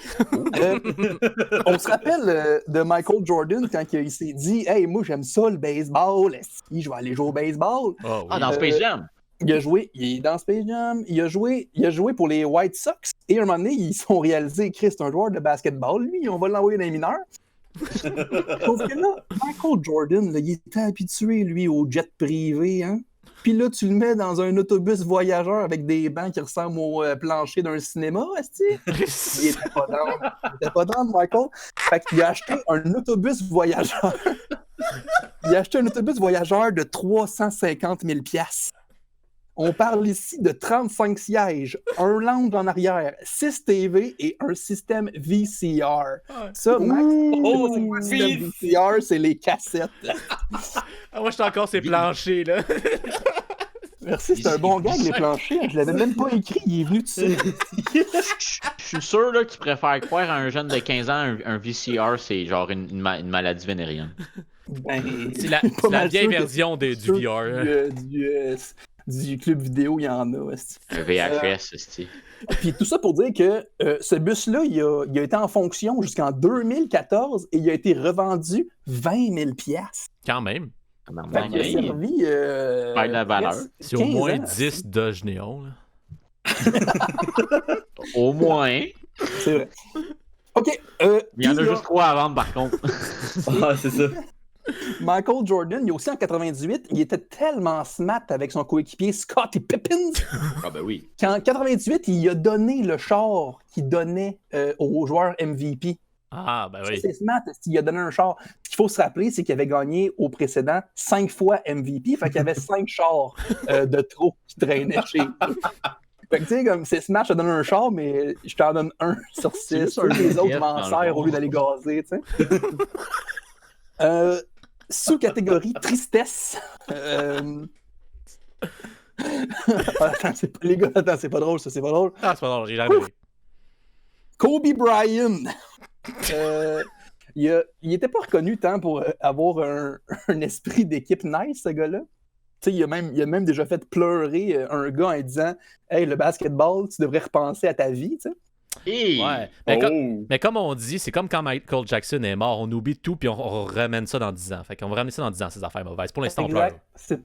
On se rappelle de Michael Jordan quand il s'est dit « Hey, moi, j'aime ça, le baseball. Esti, je vais aller jouer au baseball. » Oh, oui. Ah, dans Space Jam. Il est dans Space Jam, il a joué pour les White Sox, et à un moment donné, ils se sont réalisés, Chris, c'est un joueur de basketball, lui, on va l'envoyer dans les mineurs. Sauf que là, Michael Jordan, là, il était habitué, lui, au jet privé, hein. Puis là, tu le mets dans un autobus voyageur avec des bancs qui ressemblent au plancher d'un cinéma, esti. Il était pas dans. Il était pas dans, Michael. Fait qu'il a acheté un autobus voyageur. Il a acheté un autobus voyageur de 350 000$. On parle ici de 35 sièges, un lounge en arrière, 6 TV et un système VCR. Ça, Max, Oh, c'est quoi le système VCR, c'est les cassettes. Ah, moi, je suis encore ces planchers, là. Merci, c'est un bon gag, les planchers. Je l'avais même pas écrit, il est venu tout seul. Je suis sûr là, que tu préfères croire à un jeune de 15 ans un VCR, c'est genre une maladie vénérienne. Ben, C'est la, pas c'est la mal vieille sûr que version du sûr VR. du club vidéo, il y en a. esti. Un VHS, c'est. Puis tout ça pour dire que ce bus-là, il a été en fonction jusqu'en 2014 et il a été revendu 20 000$. Quand même. Fait qu'il a servi. Faire de la valeur. presque C'est au 15 moins ans. 10 Dodge Neon. Là. Au moins. C'est vrai. OK. Il y en a puis là, juste 3 à vendre par contre. Ah, c'est ça. Michael Jordan, il aussi en 98, il était tellement smart avec son coéquipier Scottie Pippen Ah ben oui. qu'en 98, il a donné le char qu'il donnait aux joueurs MVP. Ah, ben oui. C'est smart, il a donné un char. Ce qu'il faut se rappeler, c'est qu'il avait gagné au précédent 5 fois MVP, fait qu'il y avait 5 chars de trop qui traînaient chez lui. Fait que tu sais, comme c'est smart, je te donne un char, mais je t'en donne un sur 6. juste un Les autres, je dans m'en le sers au lieu d'aller gazer, tu sais. Sous-catégorie tristesse. Attends, les gars, attends, c'est pas drôle, ça, c'est pas drôle. Ah, c'est pas drôle, j'ai jamais vu. Kobe Bryant. Il était pas reconnu tant pour avoir un esprit d'équipe nice, ce gars-là. Tu sais, il a même déjà fait pleurer un gars en disant « Hey, le basketball, tu devrais repenser à ta vie, tu sais. » Hey! Ouais. Mais comme on dit, c'est comme quand Michael Jackson est mort, on oublie tout puis on ramène ça dans 10 ans. Fait qu'on va ramener ça dans 10 ans, ces affaires mauvaises. Pour l'instant, on pleure. Exact.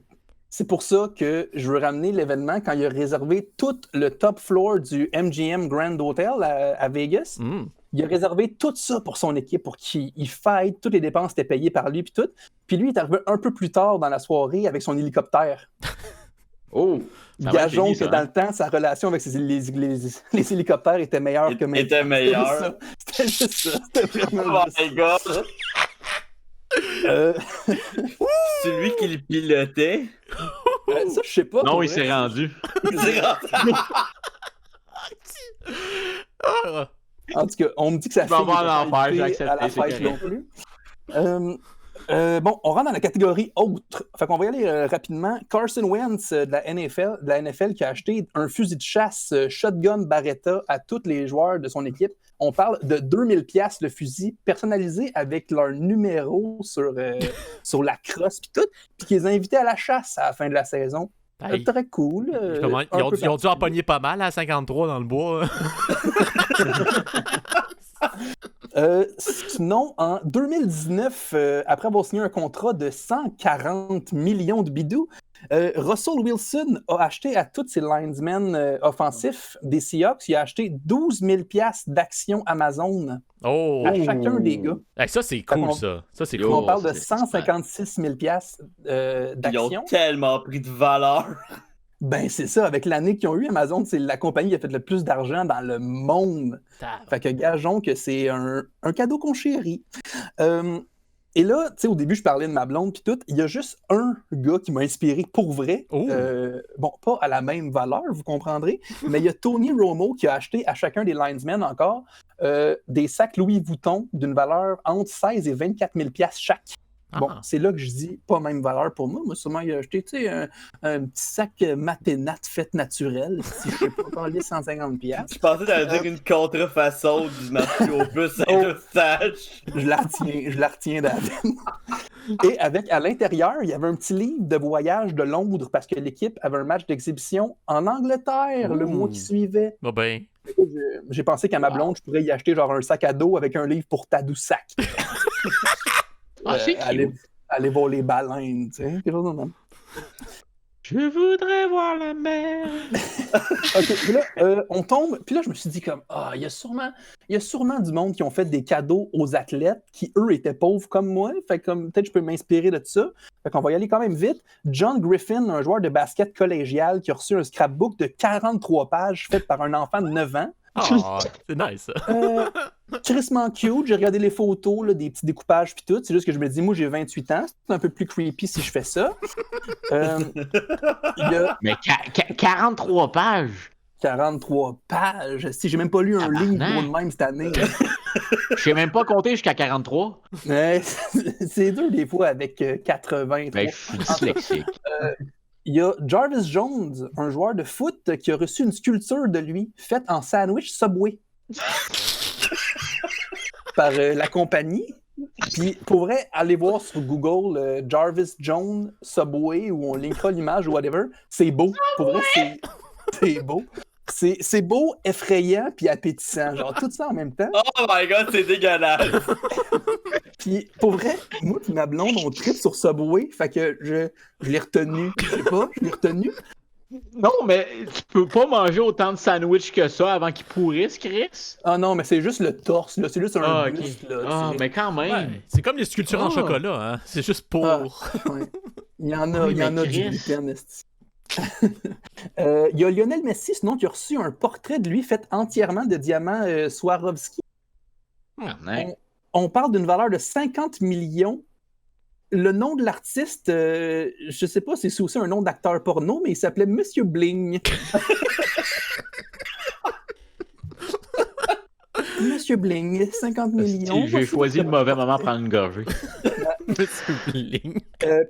c'est pour ça que je veux ramener l'événement quand il a réservé tout le top floor du MGM Grand Hotel à Vegas. Il a réservé tout ça pour son équipe, pour qu'il fight. Toutes les dépenses étaient payées par lui, puis tout. Puis lui, il est arrivé un peu plus tard dans la soirée avec son hélicoptère. Oh! Gageons que dans le temps, sa relation avec les hélicoptères était meilleure que maintenant. Était meilleure. C'était juste ça. C'était vraiment Oh juste my god! ça. C'est lui qui le pilotait. Ça, je sais pas. Non, pour il vrai. s'est rendu. C'est rentré. Ah. En tout cas, on me dit que ça Je vais fait avoir l'enfer, j'ai accepté, à la c'est fête non correct. plus. Bon, on rentre dans la catégorie autre. Fait qu'on va y aller rapidement. Carson Wentz de la NFL qui a acheté un fusil de chasse shotgun Beretta à tous les joueurs de son équipe. On parle de 2000$ le fusil personnalisé avec leur numéro sur la crosse puis tout, puis qu'ils les ont invités à la chasse à la fin de la saison. Hey. Très cool. Comment- Un ils ont peu dû en particulier. pogner pas mal à 53 dans le bois. Sinon, en 2019, après avoir signé un contrat de 140 millions de bidous, Russell Wilson a acheté à tous ses linesmen offensifs des Seahawks, il a acheté 12 000$ d'actions Amazon Oh! à chacun des gars. Hey, ça, c'est cool, on- ça. Ça, c'est Yo. cool. On parle de c'est 156 000$ Ils d'actions. ont tellement pris de valeur. Ben, c'est ça, avec l'année qu'ils ont eu, Amazon, c'est la compagnie qui a fait le plus d'argent dans le monde. Fait que gageons que c'est un cadeau qu'on chérit. Et là, tu sais, au début, je parlais de ma blonde puis tout. Il y a juste un gars qui m'a inspiré pour vrai. Oh. Bon, pas à la même valeur, vous comprendrez, mais il y a Tony Romo qui a acheté à chacun des linesmen encore des sacs Louis Vuitton d'une valeur entre 16 et 24 000$ chaque. Bon, Ah. c'est là que je dis pas même valeur pour moi. Moi, sûrement, il a acheté, tu sais, un petit sac Maténat fait naturel. Si je sais pas, parler 150$. Je pensais que t'allais dire une contrefaçon du marché au plus Saint-Eustache. Je la retiens, David. Et avec, à l'intérieur, il y avait un petit livre de voyage de Londres parce que l'équipe avait un match d'exhibition en Angleterre le mois qui suivait. Bah ben. J'ai pensé qu'à ma blonde, je pourrais y acheter genre un sac à dos avec un livre pour Tadoussac. Ah, c'est aller, cute. aller voir les baleines, tu sais, quelque chose de même. Je voudrais voir la mer. OK, puis là, on tombe. Puis là, je me suis dit comme, il y a sûrement du monde qui ont fait des cadeaux aux athlètes qui, eux, étaient pauvres comme moi. Fait que comme, peut-être je peux m'inspirer de ça. Fait qu'on va y aller quand même vite. John Griffin, un joueur de basket collégial qui a reçu un scrapbook de 43 pages fait par un enfant de 9 ans. Ah, c'est nice, ça. Crissement cute, j'ai regardé les photos, là, des petits découpages puis tout. C'est juste que je me dis, moi j'ai 28 ans, c'est un peu plus creepy si je fais ça. Il y a Mais 43 pages. 43 pages. Si j'ai même pas lu un Tabarnak. livre gros de même cette année. Je sais même pas compter jusqu'à 43. Ouais, c'est dur des fois avec 80. Ben, je suis dyslexique. Il y a Jarvis Jones, un joueur de foot qui a reçu une sculpture de lui faite en sandwich Subway par la compagnie. Puis pour vrai, allez voir sur Google Jarvis Jones Subway ou on linkera l'image ou whatever. C'est beau. Pour vrai, c'est beau. C'est beau, effrayant puis appétissant. Genre tout ça en même temps. Oh my god, c'est dégueulasse. Puis pour vrai, moi et ma blonde, on tripe sur Subway. Fait que je l'ai retenu. Je sais pas, je l'ai retenu. Non, mais tu peux pas manger autant de sandwichs que ça avant qu'ils pourrissent, Chris. Ah non, mais c'est juste le torse, là. C'est juste un Ah, ok. buste, là. Ah, c'est- mais quand même. Ouais, c'est comme les sculptures en Ah. chocolat, hein. C'est juste pour. Ouais. Il y en a, Oui, il y en mais a du Chris. gluten, esti. Il y a Lionel Messi, sinon, qui a reçu un portrait de lui fait entièrement de diamants Swarovski. Tabarnak. On parle d'une valeur de 50 millions. Le nom de l'artiste, je sais pas si c'est aussi un nom d'acteur porno, mais il s'appelait Monsieur Bling. Monsieur Bling, 50 millions. J'ai choisi le mauvais moment pour prendre une gorgée. Bling.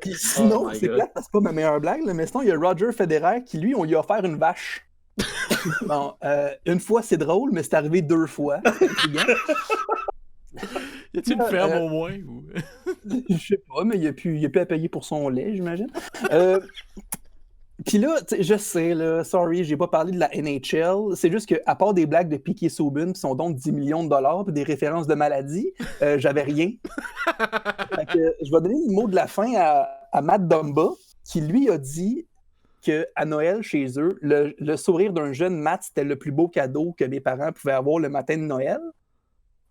Puis sinon, Oh my c'est God. plate parce que c'est pas ma meilleure blague, là, mais sinon, il y a Roger Federer qui, lui, on lui a offert une vache. Bon, une fois, c'est drôle, mais c'est arrivé 2 fois. Y a-t-il une ferme au moins? Ou... Je sais pas, mais il a pu à payer pour son lait, j'imagine. Puis là, tu sais, je sais, là, sorry, j'ai pas parlé de la NHL. C'est juste qu'à part des blagues de Piquet Sauben qui sont donc 10 millions de dollars puis des références de maladies, j'avais rien. Fait que je vais donner le mot de la fin à Matt Dumba. qui lui a dit qu'à Noël, chez eux, le sourire d'un jeune Matt, c'était le plus beau cadeau que mes parents pouvaient avoir le matin de Noël.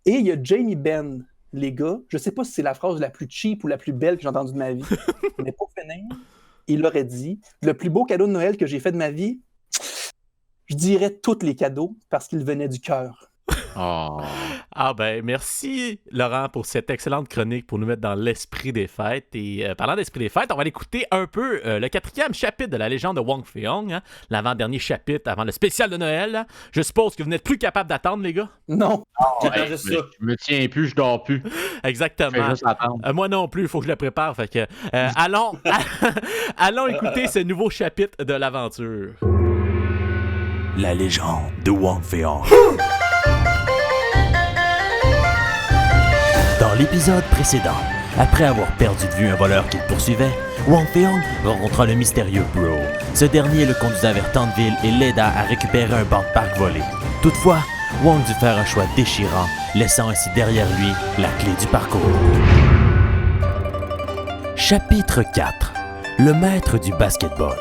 Et il y a Jamie Benn, les gars. Je sais pas si c'est la phrase la plus cheap ou la plus belle que j'ai entendue de ma vie. Mais pour finir, il aurait dit « Le plus beau cadeau de Noël que j'ai fait de ma vie, je dirais tous les cadeaux parce qu'ils venaient du cœur. » Oh. Ah ben, merci Laurent pour cette excellente chronique pour nous mettre dans l'esprit des fêtes. Et parlant d'esprit des fêtes, on va aller écouter un peu le 4e chapitre de la légende de Wong Fei-Hung, hein, l'avant-dernier chapitre avant le spécial de Noël. Hein. Je suppose que vous n'êtes plus capable d'attendre, les gars? Non. J'attends juste ça. Je me tiens plus, je dors plus. Exactement. Je vais juste attendre. Moi non plus, il faut que je le prépare. Fait que, allons écouter ce nouveau chapitre de l'aventure. La légende de Wong Fei-Hung. Dans l'épisode précédent, après avoir perdu de vue un voleur qu'il poursuivait, Wong Fei-Hung rencontra le mystérieux Bro. Ce dernier le conduisit vers Tantville et l'aida à récupérer un banc de parc volé. Toutefois, Wong dut faire un choix déchirant, laissant ainsi derrière lui la clé du parcours. Chapitre 4. Le maître du basketball.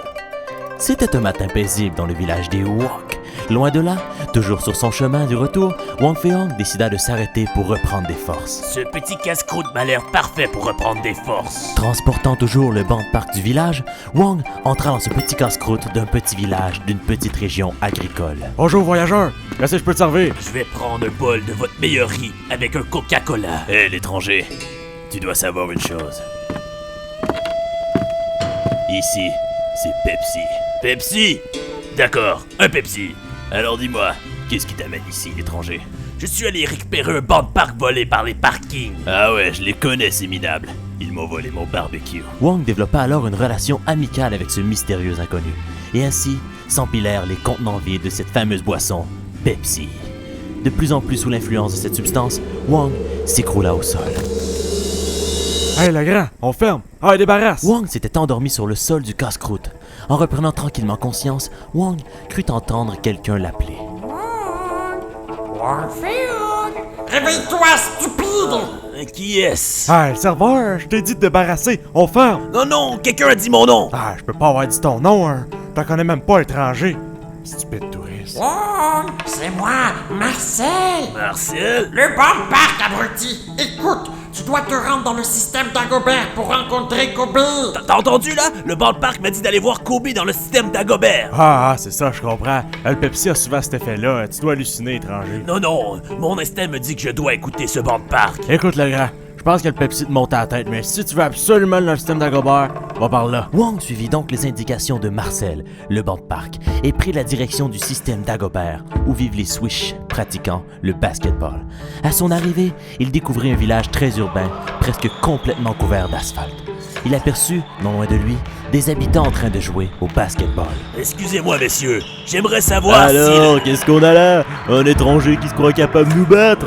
C'était un matin paisible dans le village des Wok. Loin de là, toujours sur son chemin du retour, Wong Fei-Hung décida de s'arrêter pour reprendre des forces. Ce petit casse-croûte m'a l'air parfait pour reprendre des forces. Transportant toujours le banc de parc du village, Wong entra dans ce petit casse-croûte d'un petit village d'une petite région agricole. Bonjour voyageur, qu'est-ce que je peux te servir? Je vais prendre un bol de votre meilleur riz avec un Coca-Cola. Hé l'étranger, tu dois savoir une chose. Ici, c'est Pepsi. Pepsi? D'accord, un Pepsi. Alors dis-moi, Qu'est-ce qui t'amène ici, l'étranger? je suis allé récupérer un banc de parc volé par les parkings. Ah ouais, je les connais ces minables. Ils m'ont volé mon barbecue. Wong développa alors une relation amicale avec ce mystérieux inconnu. Et ainsi s'empilèrent les contenants vides de cette fameuse boisson, Pepsi. De plus en plus sous l'influence de cette substance, Wong s'écroula au sol. Hey, le grand, on ferme. Ah, débarrasse. Wong s'était endormi sur le sol du casse-croûte. En reprenant tranquillement conscience, Wong crut entendre quelqu'un l'appeler. Réveille-toi, stupide! Qui est-ce? Hey, le serveur, je t'ai dit de débarrasser. On ferme. Non, non, quelqu'un a dit mon nom. Ah, je peux pas avoir dit ton nom, hein. T'en connais même pas, étranger. Stupide touriste. Wong, c'est moi, Marcel! Marcel? Le bon parc, abruti! Écoute, tu dois te rendre dans le système d'Agobert pour rencontrer Kobe! T'as entendu là? Le banc de parc m'a dit d'aller voir Kobe dans le système d'Agobert. Ah, c'est ça, je comprends. Le Pepsi a souvent cet effet-là. Tu dois halluciner, étranger. Non, non, mon instinct me dit que je dois écouter ce banc de parc. Écoute, le grand, je pense que le Pepsi te monte à la tête, mais si tu veux absolument dans le système d'Agobert, va par là. Wong suivit donc les indications de Marcel, le banc de parc, et prit la direction du système d'Agobert, où vivent les Swish pratiquant le basketball. À son arrivée, il découvrit un village très urbain, presque complètement couvert d'asphalte. Il aperçut, non loin de lui, des habitants en train de jouer au basketball. Excusez-moi, messieurs, j'aimerais savoir Alors, qu'est-ce qu'on a là? Un étranger qui se croit capable de nous battre?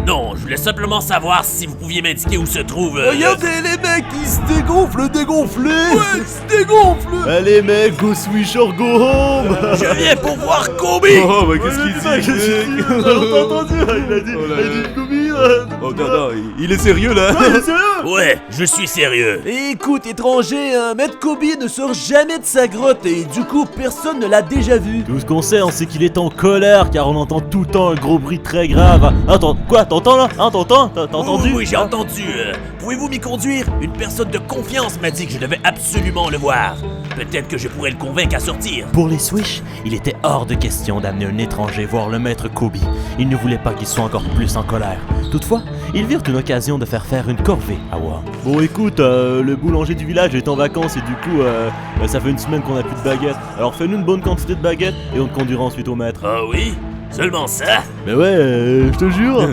Non, je voulais simplement savoir si vous pouviez m'indiquer où se trouve... Regardez les mecs, ils se dégonflent, dégonflés! Ouais, ils se dégonflent! Allez mec, go Swish or go home! Je viens pour voir Kobe! Oh, mais qu'est-ce qu'il dit? T'as entendu? Il a dit Kobe! Oh non, il est sérieux là! Ouais, je suis sérieux. Écoute, étranger, Maître Kobe ne sort jamais de sa grotte et du coup, personne ne l'a déjà vu. Tout ce qu'on sait, c'est qu'il est en colère car on entend tout le temps un gros bruit très grave. Attends, quoi? T'entends là? Hein, t'entends? T'as entendu? Oui, j'ai entendu. Pouvez-vous m'y conduire? Une personne de confiance m'a dit que je devais absolument le voir. Peut-être que je pourrais le convaincre à sortir. Pour les Swish, il était hors de question d'amener un étranger voir le maître Kobe. Ils ne voulaient pas qu'il soit encore plus en colère. Toutefois, ils virent une occasion de faire une corvée à Wong. Bon écoute, le boulanger du village est en vacances et du coup, ça fait une semaine qu'on a plus de baguettes. Alors fais-nous une bonne quantité de baguettes et on te conduira ensuite au maître. Ah oui? Seulement ça? Mais ouais, je te jure.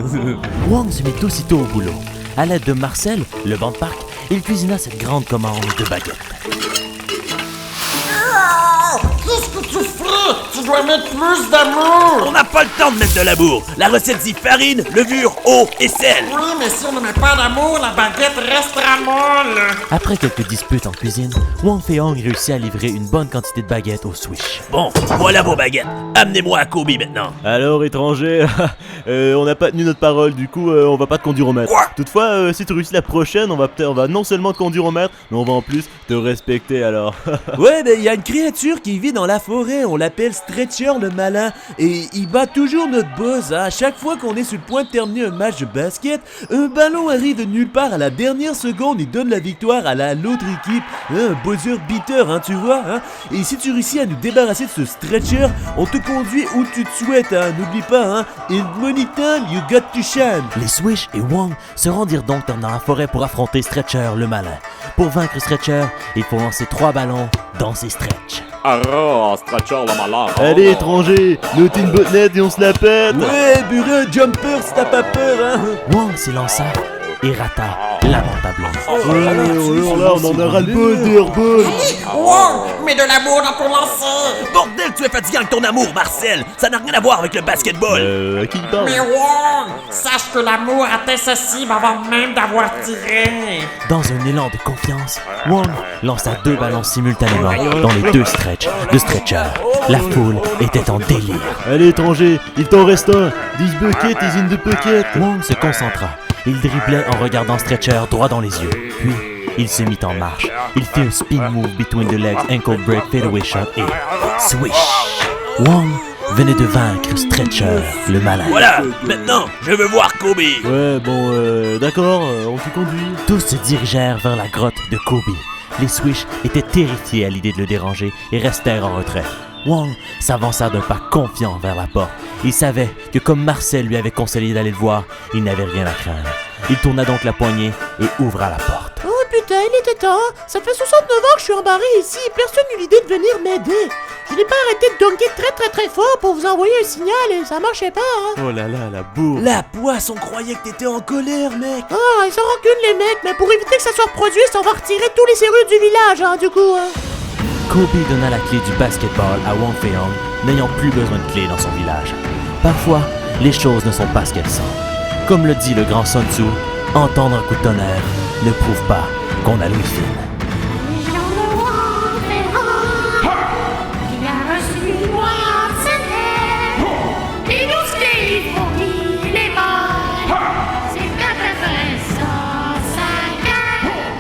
Wong se mit aussitôt au boulot. À l'aide de Marcel, le banc de parc, il cuisina cette grande commande de baguettes. Oh, qu'est-ce que tu fais? Tu dois mettre plus d'amour! On n'a pas le temps de mettre de l'amour. La recette dit farine, levure, eau et sel. Oui, mais si on ne met pas d'amour, la baguette restera molle! Après quelques disputes en cuisine, Wang Fei-Hong réussit à livrer une bonne quantité de baguettes au Swish. Bon, voilà vos baguettes. Amenez-moi à Kobe maintenant. Alors, étranger, on n'a pas tenu notre parole, du coup, on va pas te conduire au maître. Quoi? Toutefois, si tu réussis la prochaine, on va non seulement te conduire au maître, mais on va en plus te respecter alors. Ouais, ben y a une créature qui vit dans la forêt, on l'appelle Stretcher le malin, et il bat toujours notre boss. À chaque fois qu'on est sur le point de terminer un match de basket, un ballon arrive de nulle part à la dernière seconde et donne la victoire à l'autre équipe. Un buzzer beater, tu vois, hein. Et si tu réussis à nous débarrasser de ce Stretcher, on te conduit où tu te souhaites, N'oublie pas, In money time, you got to shine. Les Swish et Wang se rendirent donc dans la forêt pour affronter Stretcher le malin. Pour vaincre Stretcher, il faut lancer 3 ballons dans ses stretch. Allez, étranger, note une botnette et on se la pète. Ouais, bureau jumper si t'as pas peur, Wang s'élança et rata lamentablement. Alors là, on en a ras-le-bol des airballs. Wow! Mets de l'amour dans ton lancer! Bordel, tu es fatiguant avec ton amour, Marcel. Ça n'a rien à voir avec le basketball. À qui il parle? Mais wow! Sache que l'amour atteint sa cible avant même d'avoir tiré! Dans un élan de confiance, Wang lança 2 ballons simultanément dans les 2 stretch de Stretcher. La foule était en délire. Allez, étranger, il t'en reste un. 10 buckets is in the pocket. Wang se concentra. Il driblait en regardant Stretcher droit dans les yeux. Puis, il se mit en marche. Il fit un spin move between the legs, ankle break, fadeaway shot et swish. Wang venait de vaincre Stretcher, le malin. Voilà, maintenant, je veux voir Kobe. Ouais, bon, d'accord, on te conduit. Tous se dirigèrent vers la grotte de Kobe. Les Swish étaient terrifiés à l'idée de le déranger et restèrent en retrait. Wang s'avança d'un pas confiant vers la porte. Il savait que comme Marcel lui avait conseillé d'aller le voir, il n'avait rien à craindre. Il tourna donc la poignée et ouvra la porte. Oh putain, il était temps! Ça fait 69 ans que je suis embarré ici et personne n'eut l'idée de venir m'aider. Je n'ai pas arrêté de dunker très fort pour vous envoyer un signal et ça marchait pas, Oh là là, la bourre. La poisse, on croyait que t'étais en colère, mec. Ah, ils sont rancunes les mecs, mais pour éviter que ça se reproduise, on va retirer tous les serrures du village, du coup, Kobe donna la clé du basketball à Wang Fei-Hong, n'ayant plus besoin de clé dans son village. Parfois, les choses ne sont pas ce qu'elles sont. Comme le dit le grand Sun Tzu, entendre un coup de tonnerre ne prouve pas qu'on a l'ouïe fine.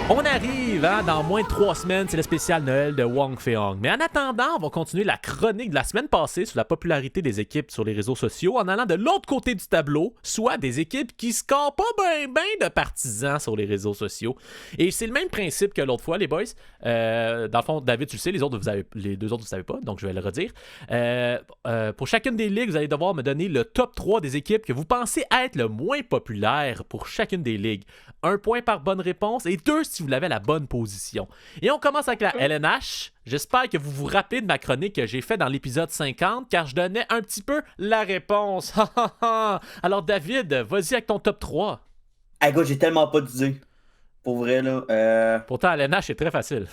On arrive, dans moins de 3 semaines, c'est le spécial Noël de Wang Fei-Hong. Mais en attendant, on va continuer la chronique de la semaine passée sur la popularité des équipes sur les réseaux sociaux en allant de l'autre côté du tableau, soit des équipes qui scorent pas ben de partisans sur les réseaux sociaux. Et c'est le même principe que l'autre fois, les boys. Dans le fond, David, tu le sais, les deux autres, vous savez pas, donc je vais le redire. Pour chacune des ligues, vous allez devoir me donner le top 3 des équipes que vous pensez être le moins populaire pour chacune des ligues. 1 point par bonne réponse et 2 si vous l'avez à la bonne position. Et on commence avec la LNH. J'espère que vous vous rappelez de ma chronique que j'ai faite dans l'épisode 50 car je donnais un petit peu la réponse. Alors David, vas-y avec ton top 3. Ah, gars, j'ai tellement pas d'idées. Pour vrai, là. Pourtant, LNH, c'est très facile.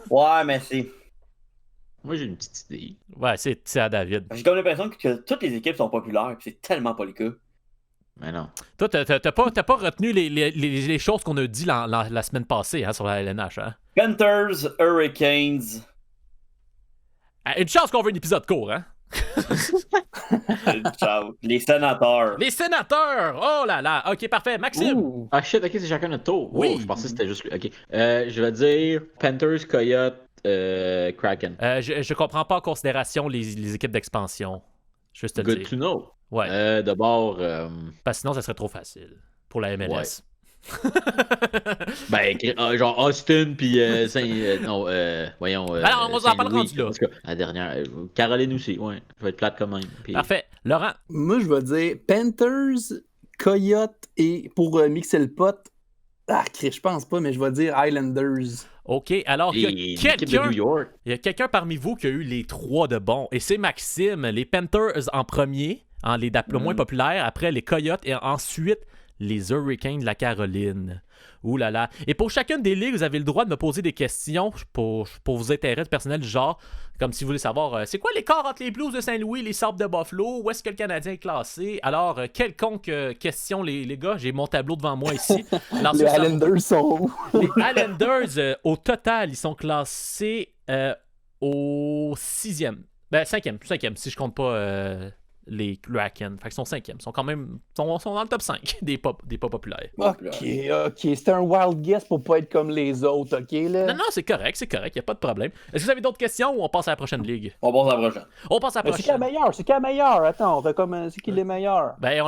Ouais, mais c'est. Moi, j'ai une petite idée. Ouais, c'est à David. J'ai comme l'impression que toutes les équipes sont populaires, pis c'est tellement pas le cas. Mais non. Toi, t'as pas retenu les choses qu'on a dit la semaine passée sur la LNH, hein? Panthers, Hurricanes. Une chance qu'on veut un épisode court, hein? Ciao. Les sénateurs. Les sénateurs! Oh là là! Ok, parfait. Maxime! Ouh. Ah shit, ok, c'est chacun notre tour. Oui. Oh, je pensais que c'était juste lui. Ok. Je vais dire Panthers, Coyote, Kraken. Je comprends pas en considération les équipes d'expansion. Juste te le Good dire. to know. Ouais. D'abord. Parce que sinon, ça serait trop facile pour la MLS. Ben, genre Austin, puis. Voyons. Alors, on en parle rendu là. En tout cas, la dernière. Caroline aussi, ouais. Je vais être plate quand même. Puis... Parfait. Laurent? Moi, je vais dire Panthers, Coyote et pour mixer le pot, je pense pas, mais je vais dire Islanders. OK, alors il y a quelqu'un parmi vous qui a eu les 3 de bons, et c'est Maxime. Les Panthers en premier, le moins populaire, après les Coyotes, et ensuite les Hurricanes de la Caroline. Ouh là là. Et pour chacune des ligues, vous avez le droit de me poser des questions pour vos intérêts personnels du genre, comme si vous voulez savoir, c'est quoi l'écart entre les Blues de Saint-Louis et les Sabres de Buffalo? Où est-ce que le Canadien est classé? Alors, quelconque question, les gars, j'ai mon tableau devant moi ici. Alors, Les Islanders sont où? Les Islanders, au total, ils sont classés au 6e. Ben, 5e, si je compte pas les Kraken. Fait qu'ils sont 5e. Ils sont quand même sont dans le top 5 des pas populaires. Ok. C'était un wild guess pour pas être comme les autres, ok? Là? Non, c'est correct, y a pas de problème. Est-ce que vous avez d'autres questions ou on passe à la prochaine ligue? On passe à la prochaine. On passe à la C'est qui le prochaine. meilleur? C'est qui le meilleur? Attends, on fait comme c'est qui le meilleur? Ben,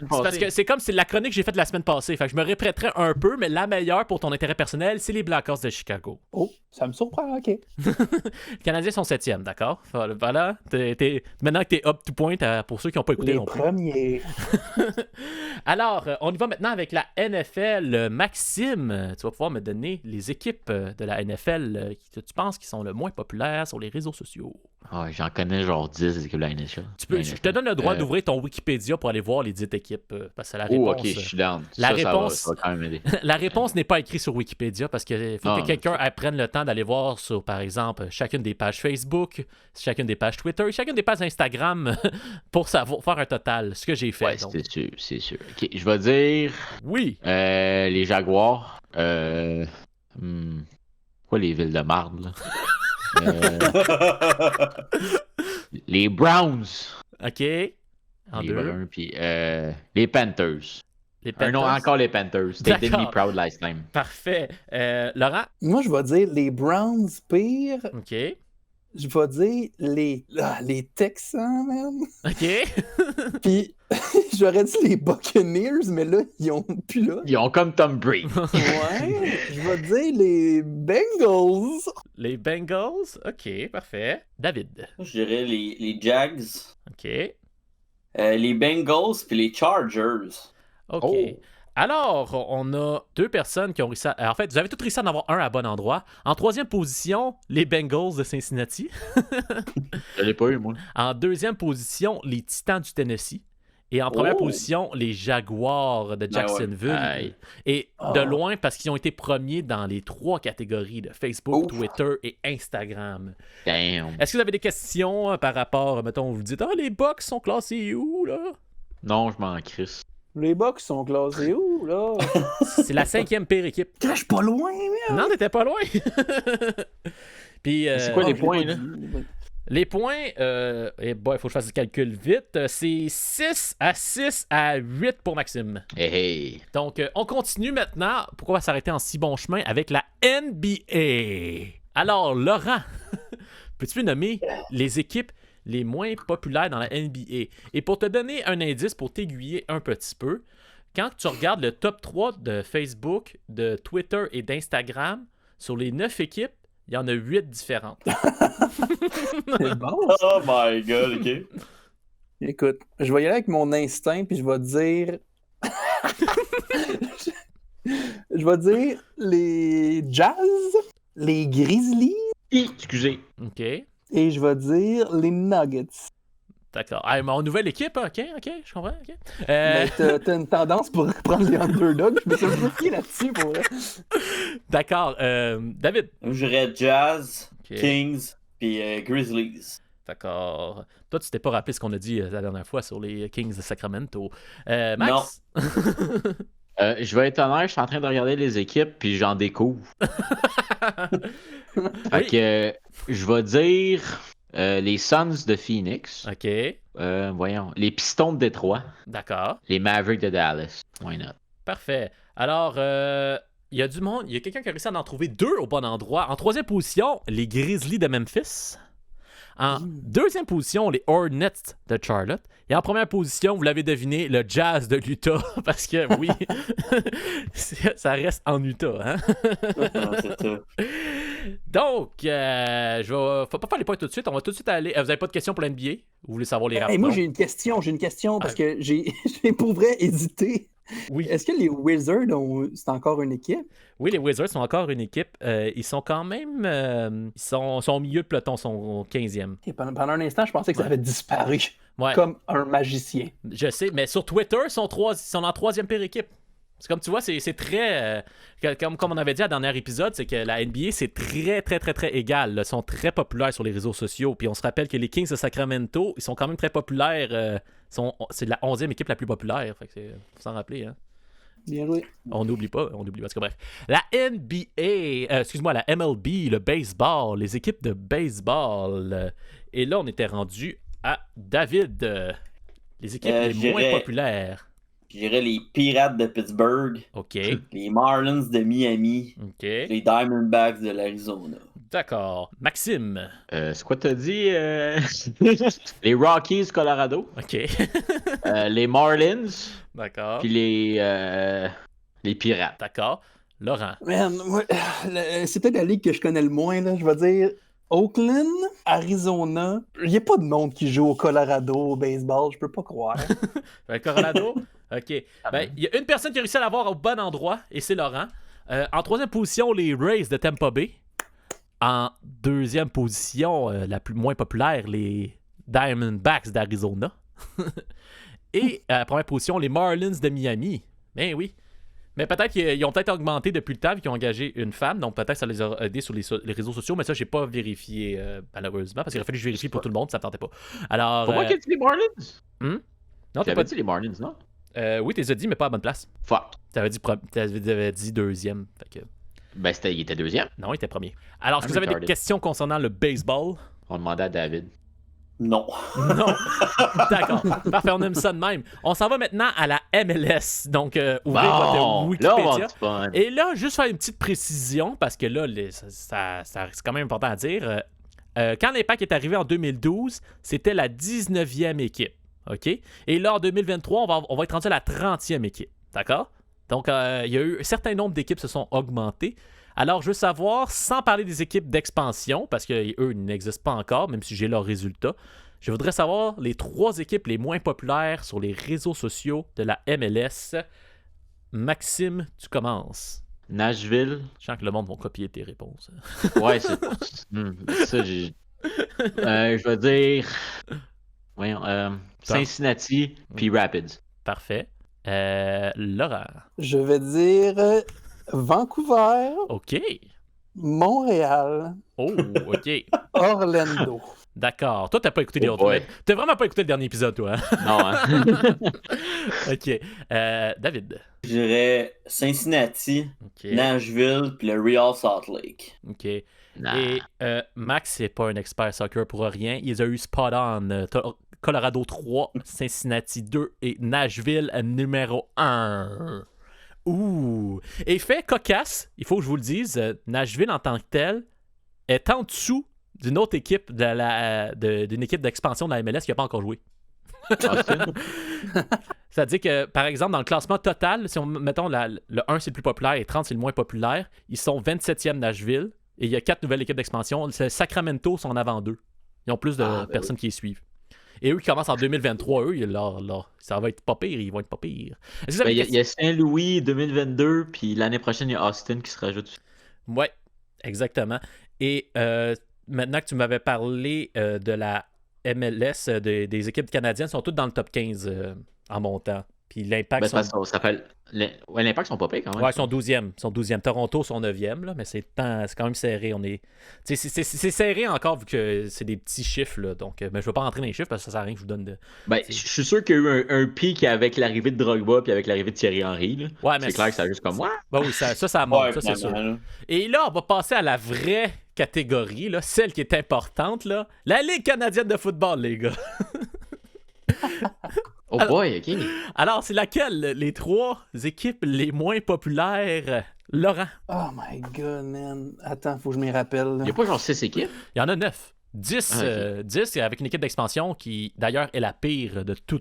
c'est parce que c'est comme c'est la chronique que j'ai faite la semaine passée. Fait que je me répéterai un peu, mais la meilleure pour ton intérêt personnel, c'est les Blackhawks de Chicago. Oh, ça me surprend, ok. Les Canadiens sont 7e, d'accord? Voilà. Maintenant que t'es up to point, pour ceux qui n'ont pas écouté Les non plus. premiers. Alors, on y va maintenant avec la NFL. Maxime, tu vas pouvoir me donner les équipes de la NFL que tu penses qui sont le moins populaires sur les réseaux sociaux. Ah, j'en connais genre 10 des équipes de la NHL. Je te donne le droit d'ouvrir ton Wikipédia pour aller voir les 10 équipes. Parce que la Oh, réponse. ok, je suis down. La réponse, ça va quand même aider. la réponse n'est pas écrite sur Wikipédia parce qu'il faut que quelqu'un prenne le temps d'aller voir sur, par exemple, chacune des pages Facebook, chacune des pages Twitter, chacune des pages Instagram pour savoir faire un total. Ce que j'ai fait. Ouais, donc. c'est sûr. Ok, je vais dire. Oui. Les Jaguars. Quoi, les villes de marde, là? Les Browns. OK. En les deux. Bruns, puis les Panthers. Les Un nom Panthers. encore les Panthers. They did me D'accord. proud last time. Parfait. Laurent? Moi, je vais dire les Browns pire. OK. Je vais dire les Texans, man. OK. Puis, j'aurais dit les Buccaneers, mais là, ils ont plus là. Ils ont comme Tom Brady. Ouais. Je vais dire les Bengals. Les Bengals? OK, parfait. David? Je dirais les Jags, OK. les Bengals puis les Chargers. OK. Oh. Alors, on a deux personnes qui ont réussi à... En fait, vous avez tous réussi à en avoir un à bon endroit. En troisième position, les Bengals de Cincinnati. Je l'ai pas eu, moi. En deuxième position, les Titans du Tennessee. Et en première position, les Jaguars de Jacksonville. Aïe. Et de loin, parce qu'ils ont été premiers dans les 3 catégories de Facebook, Twitter et Instagram. Damn. Est-ce que vous avez des questions par rapport, mettons, vous dites, les Bucks sont classés où, là? Non, je m'en crisse. Les Bucks sont classés où, là? C'est la 5e pire équipe. Je suis pas loin, man. Non, t'étais pas loin. Puis, C'est quoi les points, là? Les points, il faut que je fasse le calcul vite. C'est 6 à 8 pour Maxime. Hey. Donc, on continue maintenant. Pourquoi s'arrêter en si bon chemin avec la NBA? Alors, Laurent, peux-tu nommer les équipes les moins populaires dans la NBA? Et pour te donner un indice, pour t'aiguiller un petit peu, quand tu regardes le top 3 de Facebook, de Twitter et d'Instagram, sur les 9 équipes, il y en a 8 différentes. C'est bon. Oh my god, ok. Écoute, je vais y aller avec mon instinct, puis je vais dire... je vais dire les Jazz, les Grizzlies, Excusez. OK. et je vais dire les Nuggets. D'accord. Mon nouvelle équipe, OK, je comprends. OK. Mais t'as une tendance pour prendre les underdogs. Je me suis un peu fié là-dessus pour vrai. D'accord. David. Je dirais Jazz, OK. Kings puis Grizzlies. D'accord. Toi, tu t'es pas rappelé ce qu'on a dit la dernière fois sur les Kings de Sacramento. Max? Je vais être honnête, je suis en train de regarder les équipes, puis j'en découvre. Fait que je vais dire les Suns de Phoenix. OK. Voyons. Les Pistons de Détroit. D'accord. Les Mavericks de Dallas. Why not? Parfait. Alors, il y a du monde. Il y a quelqu'un qui a réussi à en trouver 2 au bon endroit. En troisième position, les Grizzlies de Memphis. En deuxième position, les Hornets de Charlotte. Et en première position, vous l'avez deviné, le Jazz de l'Utah. Parce que, oui, ça reste en Utah. Hein? C'est ça. Donc, faut pas faire les points tout de suite. On va tout de suite aller... vous avez pas de questions pour l'NBA? Vous voulez savoir les rapports? Moi, j'ai une question parce que j'ai pour vrai hésité. Oui. Est-ce que les Wizards, c'est encore une équipe? Oui, les Wizards sont encore une équipe. Ils sont quand même... ils sont au milieu de peloton, sont au 15e. Et pendant un instant, je pensais que ça avait disparu. Ouais. comme un magicien. Je sais, mais sur Twitter, ils sont en 3e pire équipe. C'est comme tu vois, c'est très. Comme on avait dit à dernier épisode, c'est que la NBA, c'est très, très, très, très égal. Là. Ils sont très populaires sur les réseaux sociaux. Puis on se rappelle que les Kings de Sacramento, ils sont quand même très populaires. C'est la 11e équipe la plus populaire. Fait que faut s'en rappeler. Hein. Bien joué. On n'oublie pas. Parce que bref. La NBA, excuse-moi, la MLB, le baseball, les équipes de baseball. Et là, on était rendu à David. Les équipes les moins populaires. Je dirais les Pirates de Pittsburgh. OK. Les Marlins de Miami. OK. Les Diamondbacks de l'Arizona. D'accord. Maxime. C'est quoi t'as dit? Les Rockies Colorado. OK. Les Marlins. D'accord. Puis les Pirates. D'accord. Laurent. Man, c'est peut-être la ligue que je connais le moins, là. Je vais dire Oakland, Arizona. Il n'y a pas de monde qui joue au Colorado au baseball, je peux pas croire. Colorado? OK. Ben, il y a une personne qui a réussi à l'avoir au bon endroit, et c'est Laurent. En 3e position, les Rays de Tampa Bay. En 2e position, la moins populaire, les Diamondbacks d'Arizona. Et à la 1re position, les Marlins de Miami. Ben oui. Mais peut-être qu'ils ont peut-être augmenté depuis le temps et qu'ils ont engagé une femme, donc peut-être ça les a aidés sur les réseaux sociaux, mais ça, j'ai pas vérifié malheureusement, parce qu'il aurait fallu que je vérifie pour tout le monde, ça ne tentait pas. Alors. Pourquoi tu as dit les Marlins? Non, t'as pas dit les Marlins, non? Oui, tu les as dit, mais pas à la bonne place. Fuck. T'avais dit 2e. Fait que... Ben, il était 2e. Non, il était 1er. Alors, est-ce que vous avez des questions concernant le baseball? On demandait à David. Non. Non. D'accord. Parfait, on aime ça de même. On s'en va maintenant à la MLS. Donc, ouvrez votre Wikipédia. Là, et là, juste faire une petite précision, parce que là, c'est quand même important à dire. Quand l'Impact est arrivé en 2012, c'était la 19e équipe. OK? Et là, en 2023, on va être rendu à la 30e équipe. D'accord? Donc, il y a eu un certain nombre d'équipes se sont augmentées. Alors, je veux savoir, sans parler des équipes d'expansion, parce qu'eux n'existent pas encore, même si j'ai leurs résultats, je voudrais savoir les 3 équipes les moins populaires sur les réseaux sociaux de la MLS. Maxime, tu commences. Nashville. Je sens que le monde va copier tes réponses. Ouais, c'est ça, j'ai... je vais dire... Voyons, Cincinnati puis Rapids. Parfait. Laurent. Je vais dire Vancouver. OK. Montréal. Oh, OK. Orlando. D'accord. Toi, t'as pas écouté les autres. T'as vraiment pas écouté le dernier épisode, toi. Hein? Non, hein? OK. David. Je dirais Cincinnati, OK. Nashville, puis le Real Salt Lake. OK. Et Max, c'est pas un expert soccer pour rien. Il a eu spot on. Colorado 3, Cincinnati 2 et Nashville numéro 1. Ouh! Et fait cocasse, il faut que je vous le dise, Nashville en tant que tel est en dessous d'une autre équipe d'une équipe d'expansion de la MLS qui n'a pas encore joué. C'est-à-dire que, par exemple, dans le classement total, si on mettons le 1 c'est le plus populaire et 30 c'est le moins populaire, ils sont 27e Nashville et il y a 4 nouvelles équipes d'expansion. Sacramento sont en avant d'eux. Ils ont plus de personnes qui les suivent. Et eux qui commencent en 2023, ça va être pas pire, ils vont être pas pire. Il y a Saint-Louis 2022, puis l'année prochaine, il y a Austin qui se rajoute. Ouais, exactement. Et maintenant que tu m'avais parlé de la MLS, des équipes canadiennes, sont toutes dans le top 15 en montant. Puis l'Impact. Ça s'appelle. L'Impact sont pas pires quand même. Ouais, ils sont 12e. Toronto sont 9e, là, mais c'est quand même serré. C'est serré encore vu que c'est des petits chiffres. Là, donc, mais je veux pas rentrer dans les chiffres parce que ça sert à rien que je vous donne de. Je suis sûr qu'il y a eu un pic avec l'arrivée de Drogba puis avec l'arrivée de Thierry Henry. Là. Ouais, mais c'est clair que ça a juste comme moi. Ben oui, ça monte, ça c'est sûr. Et là, on va passer à la vraie catégorie, là, celle qui est importante, là, la Ligue canadienne de football, les gars. Oh boy, ok. Alors, c'est laquelle les 3 équipes les moins populaires, Laurent? Oh my god, man. Attends, faut que je m'y rappelle. Il n'y a pas genre 6 équipes? Il y en a 9. 10, 10 avec une équipe d'expansion qui, d'ailleurs, est la pire de tout.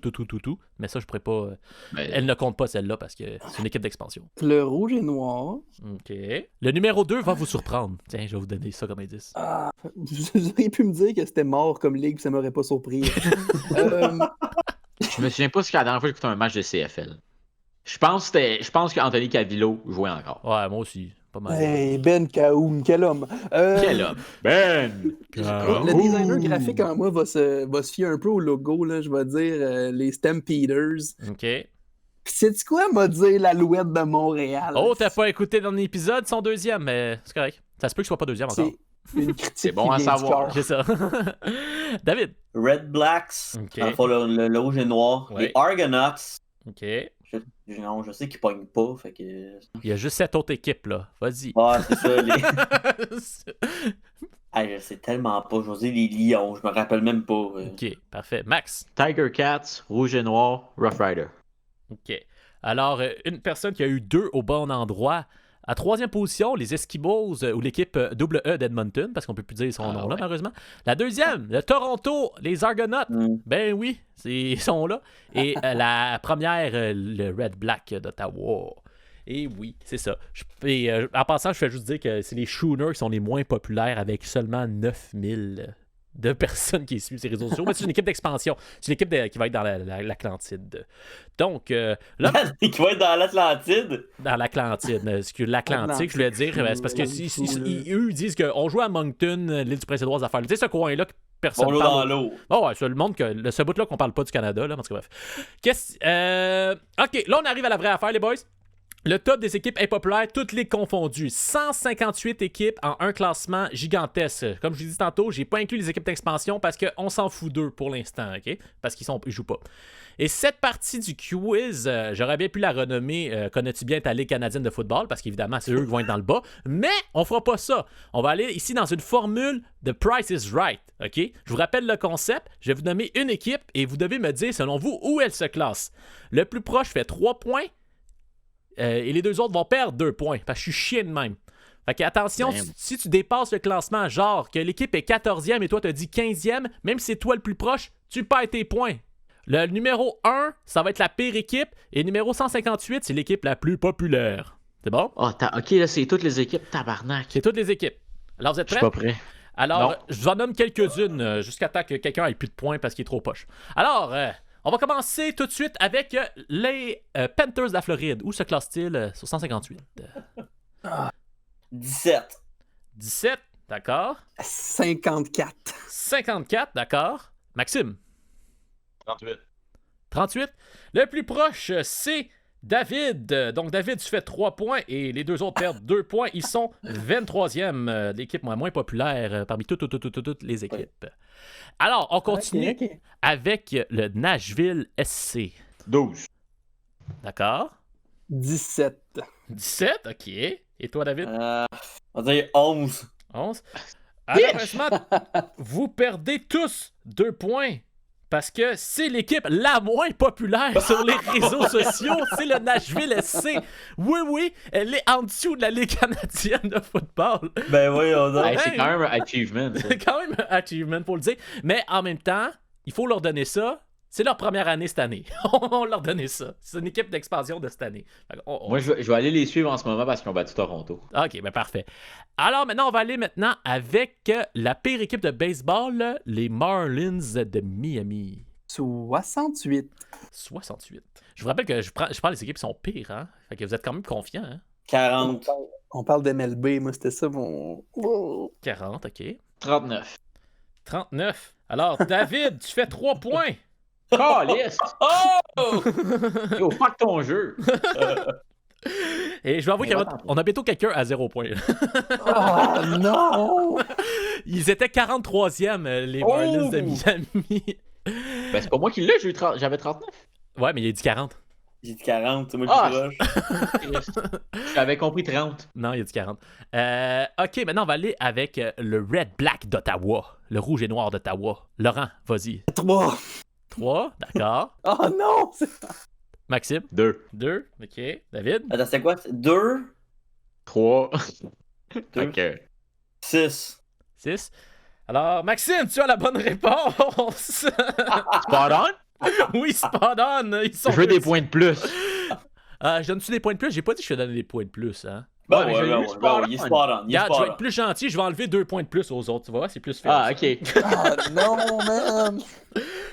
Mais ça, je pourrais pas... Elle ne compte pas, celle-là, parce que c'est une équipe d'expansion. Le rouge et noir. OK. Le numéro 2 va vous surprendre. Tiens, je vais vous donner ça comme indice. Vous auriez pu me dire que c'était mort comme ligue, ça m'aurait pas surpris. Je me souviens pas si la dernière fois que j'ai écouté un match de CFL. Je pense qu'Anthony Cavillo jouait encore. Ouais, moi aussi. pas mal. Hey, Ben Kaoum, quel homme. Quel homme! Ben! Le designer graphique en moi va se fier un peu au logo, là, je vais dire les Stampeders. OK. Puis sais-tu quoi, m'a dit l'Alouette de Montréal? Oh, t'as pas écouté dans l'épisode, son deuxième, mais c'est correct. Ça se peut qu'il soit pas deuxième encore. C'est une critique. C'est bon qui à vient du savoir. cœur. C'est ça. David. Red Blacks, Ok. dans le fond, le rouge et noir. Ouais. Les Argonauts, OK. non, je sais qu'ils pognent pas, fait que... Il y a juste 7 autres équipes, là. Vas-y. Ouais, c'est ça, je sais tellement pas, je veux dire les Lions, je me rappelle même pas. OK, parfait. Max. Tiger Cats, Rouge et Noir, Rough Rider. OK. Alors, une personne qui a eu 2 au bon endroit. À 3e position, les Eskimos ou l'équipe EE d'Edmonton, parce qu'on peut plus dire son nom là, malheureusement. La 2e, le Toronto, les Argonauts. Ben oui, ils sont là. Et la première, le Red Black d'Ottawa. Et oui, c'est ça. En passant, je fais juste dire que c'est les Schooners qui sont les moins populaires avec seulement 9000 de personnes qui suivent ces réseaux sociaux. Mais c'est une équipe d'expansion. C'est une équipe qui va être dans l'Atlantide. Donc, là... Qui va être dans l'Atlantide? Dans l'Atlantide. L'Atlantique, je voulais dire. C'est parce que eux, ils disent qu'on joue à Moncton, l'île du Prince-Édouard, affaires. Tu sais, ce coin-là que personne on parle. dans l'eau. Oh, ouais, c'est le monde que... Ce bout-là qu'on parle pas du Canada, là. En tout cas, bref. OK, là, on arrive à la vraie affaire, les boys. Le top des équipes impopulaires, toutes les confondues. 158 équipes en un classement gigantesque. Comme je vous ai dit tantôt, j'ai pas inclus les équipes d'expansion parce qu'on s'en fout d'eux pour l'instant, OK? Parce qu'ils jouent pas. Et cette partie du quiz, j'aurais bien pu la renommer Connais-tu bien ta Ligue canadienne de football? Parce qu'évidemment, c'est eux qui vont être dans le bas. Mais on fera pas ça. On va aller ici dans une formule de Price is Right, OK? Je vous rappelle le concept. Je vais vous nommer une équipe et vous devez me dire, selon vous, où elle se classe. Le plus proche fait 3 points. Et les 2 autres vont perdre 2 points. Parce que je suis chien de même. Fait que attention, si tu dépasses le classement, genre que l'équipe est 14e et toi t'as dit 15e, même si c'est toi le plus proche, tu perds tes points. Le numéro 1, ça va être la pire équipe. Et le numéro 158, c'est l'équipe la plus populaire. C'est bon? Oh, OK, là, c'est toutes les équipes, tabarnak. C'est toutes les équipes. Alors, vous êtes Je prêts? suis pas prêt. Alors, Non. je vous en nomme quelques-unes jusqu'à temps que quelqu'un ait plus de points parce qu'il est trop poche. Alors, on va commencer tout de suite avec les Panthers de la Floride. Où se classe-t-il sur 158? 17. 17, d'accord. 54. 54, d'accord. Maxime? 38. 38. Le plus proche, c'est David. Donc, David, tu fais 3 points et les 2 autres perdent 2 points. Ils sont 23e, l'équipe moins populaire parmi toutes les équipes. Alors, on continue Ok. avec le Nashville SC. 12. D'accord. 17. 17, OK. Et toi, David? On va dire 11. 11. Malheureusement, vous perdez tous 2 points. Parce que c'est l'équipe la moins populaire sur les réseaux sociaux. C'est le Nashville SC. Oui, elle est en dessous de la Ligue canadienne de football. Ben oui, on a. Hey, c'est quand même un achievement. ça. C'est quand même un achievement, faut le dire. Mais en même temps, il faut leur donner ça. C'est leur première année cette année. On leur donnait ça. C'est une équipe d'expansion de cette année. Moi, je vais aller les suivre en ce moment parce qu'ils ont battu Toronto. OK, ben parfait. Alors maintenant, on va aller maintenant avec la pire équipe de baseball, les Marlins de Miami. 68. 68. Je vous rappelle que je prends les équipes qui sont pires, hein? Fait que vous êtes quand même confiants, hein? 40. On parle d'MLB, moi c'était ça mon... 40, OK. 39. 39. Alors, David, tu fais 3 points. Calisse! Oh! Yo, fuck ton jeu! Et je vais avouer qu'on a bientôt quelqu'un à 0 points. Oh non! Ils étaient 43e, les Marlins de Miami. Ben, c'est pas moi qui l'ai, j'avais 39. Ouais, mais il a dit 40. J'ai dit 40, c'est moi qui suis proche. J'avais compris 30. Non, il a dit 40. OK, maintenant, on va aller avec le Red Black d'Ottawa. Le rouge et noir d'Ottawa. Laurent, vas-y. 3. 3, d'accord. Oh non! Maxime? 2. 2, OK. David? Attends, c'est quoi? 2? 3. Deux. OK. 6. 6. Alors, Maxime, tu as la bonne réponse! Spot on? Oui, spot on! Ils sont Je veux des petits. points de plus. Je donne-tu des points de plus? J'ai pas dit que je te donnais des points de plus, hein? Ben Ouais, mais ouais, j'ai ben eu ouais, spot ben ouais, il est on. spot on, il est Regarde, je spot vais on. être plus gentil, je vais enlever 2 points de plus aux autres, tu vois, c'est plus fair. Ah, ça. ok. Ah non, man!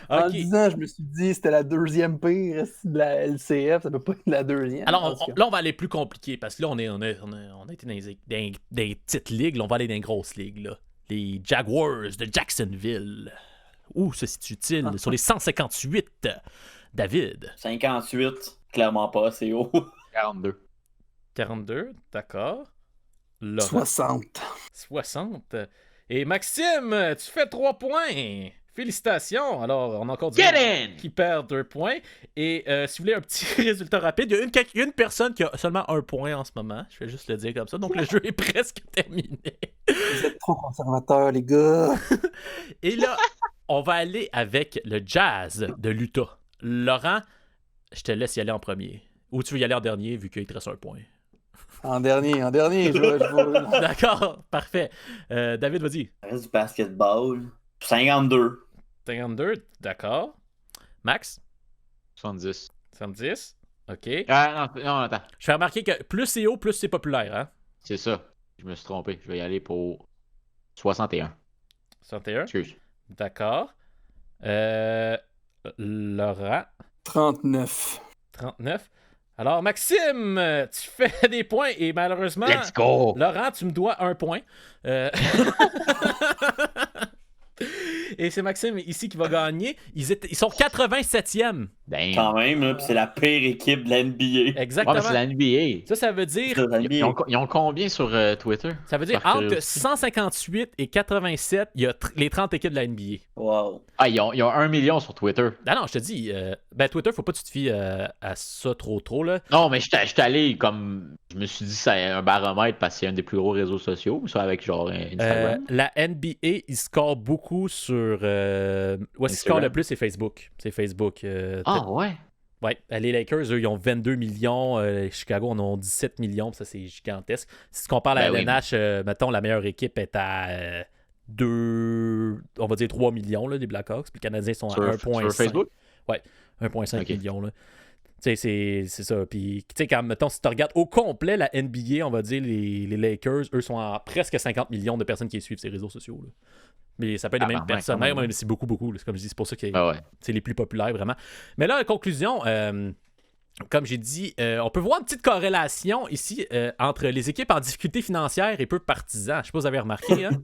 En Ok. 10 ans, je me suis dit que c'était la deuxième pire de la LCF, ça peut pas être la deuxième. Alors, en tout cas. là, on va aller plus compliqué parce que là, on a été dans des petites ligues, là, on va aller dans les grosses ligues. Là. Les Jaguars de Jacksonville. Où se situe-t-il? Sur les 158, David. 58, clairement pas, c'est haut. 42. 42, d'accord. Laurent, 60. 60. Et Maxime, tu fais 3 points. Félicitations. Alors, on a encore du Get monde in! qui perd 2 points. Et si vous voulez un petit résultat rapide, il y a une personne qui a seulement 1 point en ce moment. Je vais juste le dire comme ça. Donc, le jeu est presque terminé. Vous êtes trop conservateurs, les gars. Et là, on va aller avec le Jazz de l'Utah. Laurent, je te laisse y aller en premier. Ou tu veux y aller en dernier, vu qu'il te reste 1 point. En dernier, je vais... D'accord, parfait. David, vas-y. Ça reste du basketball. 52. 52, d'accord. Max? 70. 70, ok. Ah, non, attends. Je fais remarquer que plus c'est haut, plus c'est populaire, hein? C'est ça. Je me suis trompé. Je vais y aller pour 61. 61, Excuse. d'accord. Laurent? 39. 39. Alors, Maxime, tu fais des points et malheureusement... Let's go! Laurent, tu me dois 1 point. Et c'est Maxime ici qui va gagner. Ils sont 87e. Damn. Quand même, là, pis c'est la pire équipe de la NBA. Exactement. Ouais, mais c'est la NBA. Ça veut dire... C'est la NBA. Ils ont combien sur Twitter? Ça veut dire Par entre curiosité. 158 et 87, il y a les 30 équipes de la NBA. Wow. Ah, ils ont 1 million sur Twitter. Ah non, je te dis, Twitter, faut pas que tu te fies à ça trop, là. Non, mais j'étais allé comme. Je me suis dit c'est un baromètre parce que c'est un des plus gros réseaux sociaux, ça avec genre Instagram. La NBA, il score beaucoup sur... où est-ce qu'il score le plus, c'est Facebook. C'est Facebook. Ah ouais? Ouais, les Lakers, eux, ils ont 22 millions. Chicago, on en a 17 millions. Ça, c'est gigantesque. Si tu compares la Ben oui. LNH, mettons, la meilleure équipe est à 3 millions, là, les Blackhawks. Puis les Canadiens sont à 1,5. Sur Facebook? Ouais, 1,5 Ok. millions, là. Tu sais, c'est ça. Puis, tu sais, quand, mettons, si tu regardes au complet la NBA, on va dire, les Lakers, eux, sont à presque 50 millions de personnes qui suivent ces réseaux sociaux, là. Mais ça peut être les mêmes personnes. quand même. Même, c'est beaucoup. C'est comme je dis, c'est pour ça que Ah ouais. c'est les plus populaires, vraiment. Mais là, en conclusion, comme j'ai dit, on peut voir une petite corrélation ici entre les équipes en difficulté financière et peu partisans. Je sais pas si vous avez remarqué. Hein?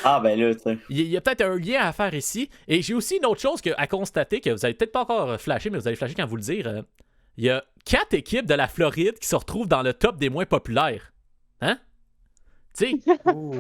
Ah, ben là, tu sais. Il y a peut-être un lien à faire ici. Et j'ai aussi une autre chose à constater que vous avez peut-être pas encore flashé, mais vous allez flasher quand vous le dire. Il y a 4 équipes de la Floride qui se retrouvent dans le top des moins populaires. Hein? Tu sais,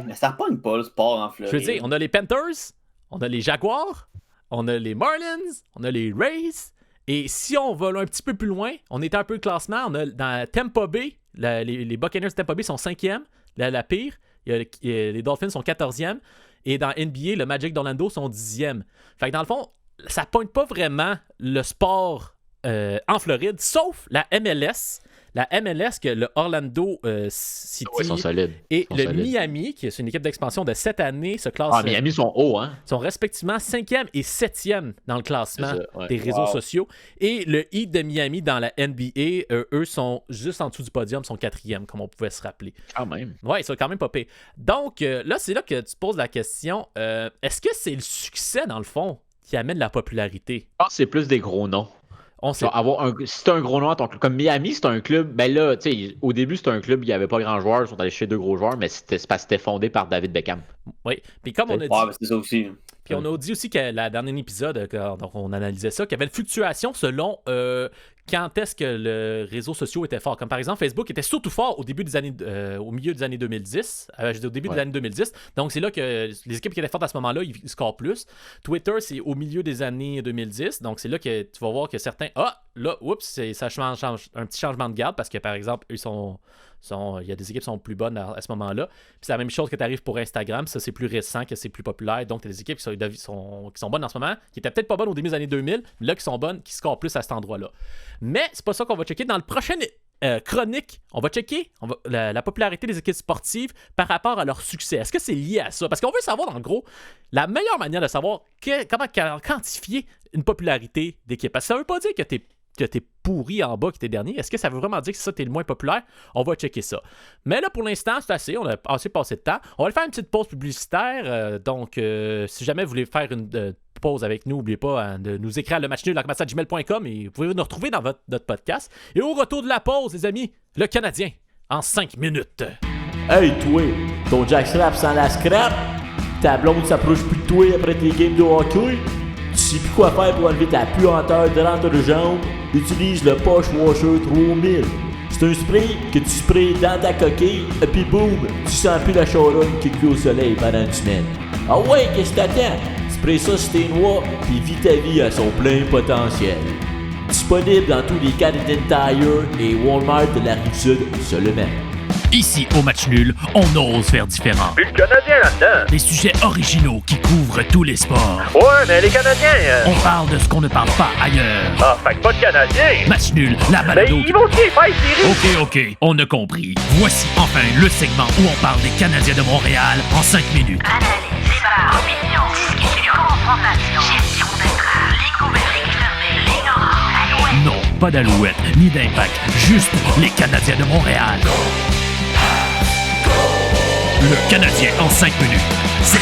Mais ça pogne pas le sport en je Floride. veux dire, on a les Panthers, on a les Jaguars, on a les Marlins, on a les Rays. Et si on va un petit peu plus loin, on est un peu le classement. On a dans Tampa Bay, les Buccaneers de Tampa Bay sont 5e, la pire. Les Dolphins sont 14e. Et dans NBA, le Magic d'Orlando sont 10e. Fait que dans le fond, ça pointe pas vraiment le sport en Floride, sauf la MLS. La MLS, que le Orlando City Ouais, ils sont solides. et Ils sont le solides. Miami, qui est une équipe d'expansion de cette année, se classent. Ah, Miami sont hauts, hein? Sont respectivement 5e et 7e dans le classement C'est ça, ouais. des réseaux Wow. sociaux. Et le Heat de Miami dans la NBA, eux sont juste en dessous du podium, sont 4e, comme on pouvait se rappeler. Quand même. Ouais, ils sont quand même pas pires. Donc, là, c'est là que tu te poses la question, est-ce que c'est le succès, dans le fond, qui amène la popularité? Je pense que c'est plus des gros noms. On sait. Genre, si t'as un gros nom à ton club, comme Miami, c'est un club, ben là, tu sais, au début, c'était un club, il n'y avait pas grand joueur, ils sont allés chez 2 gros joueurs, mais c'est parce que c'était fondé par David Beckham. Oui, puis comme on a dit... Ouais, ben c'est ça aussi. Puis on a dit aussi que la dernière épisode, quand on analysait ça, qu'il y avait une fluctuation selon quand est-ce que le réseau social était fort. Comme par exemple, Facebook était surtout fort au milieu des années 2010. Je dis au début des années 2010. Donc c'est là que les équipes qui étaient fortes à ce moment-là, ils scorent plus. Twitter, c'est au milieu des années 2010. Donc c'est là que tu vas voir que certains... Ah, là, oups, ça change un petit changement de garde parce que par exemple, eux il y a des équipes qui sont plus bonnes à ce moment-là. Puis c'est la même chose que tu arrives pour Instagram. Ça, c'est plus récent, que c'est plus populaire. Donc, tu as des équipes qui sont bonnes en ce moment, qui étaient peut-être pas bonnes au début des années 2000, mais là, qui sont bonnes, qui scorent plus à cet endroit-là. Mais c'est pas ça qu'on va checker. Dans le prochain chronique, on va checker la popularité des équipes sportives par rapport à leur succès. Est-ce que c'est lié à ça? Parce qu'on veut savoir, en gros, la meilleure manière de savoir comment quantifier une popularité d'équipe. Parce que ça veut pas dire que que t'es pourri en bas qui t'es dernier. Est-ce que ça veut vraiment dire que ça, t'es le moins populaire? On va checker ça. Mais là, pour l'instant, c'est assez. On a assez passé de temps. On va faire une petite pause publicitaire. Donc, si jamais vous voulez faire une pause avec nous, n'oubliez pas de nous écrire à lematchnul@gmail.com et vous pouvez nous retrouver dans notre podcast. Et au retour de la pause, les amis, le Canadien en 5 minutes. Hey, toi, ton jackstrap sans la scrap? Ta blonde s'approche plus de toi après tes games de hockey? Tu sais plus quoi faire pour enlever ta puanteur de rentre de jambe? Utilise le Posh Washer 3000. C'est un spray que tu sprays dans ta coquille, et puis boum, tu sens plus la charogne qui cuit au soleil pendant une semaine. Ah ouais, qu'est-ce que t'attends? Spray ça sur tes noix, puis vis ta vie à son plein potentiel. Disponible dans tous les Canadian Tire et Walmart de la Rive-Sud seulement. Ici, au Match Nul, on ose faire différent. Puis le Canadien là-dedans. Des sujets originaux qui couvrent tous les sports. Ouais, mais les Canadiens... On parle de ce qu'on ne parle pas ailleurs. Ah, fait que pas de Canadiens. Match Nul, la Mais balado. ils vont aussi faire série. Ok, on a compris. Voici enfin le segment où on parle des Canadiens de Montréal en 5 minutes. Analyse, débat, opinion, discussion, confrontation, gestion d'entrave, ligue ouverte, ligue fermée, ligue orange, alouette. Non, pas d'alouette, ni d'impact, juste les Canadiens de Montréal. Le Canadien en 5 minutes. C'est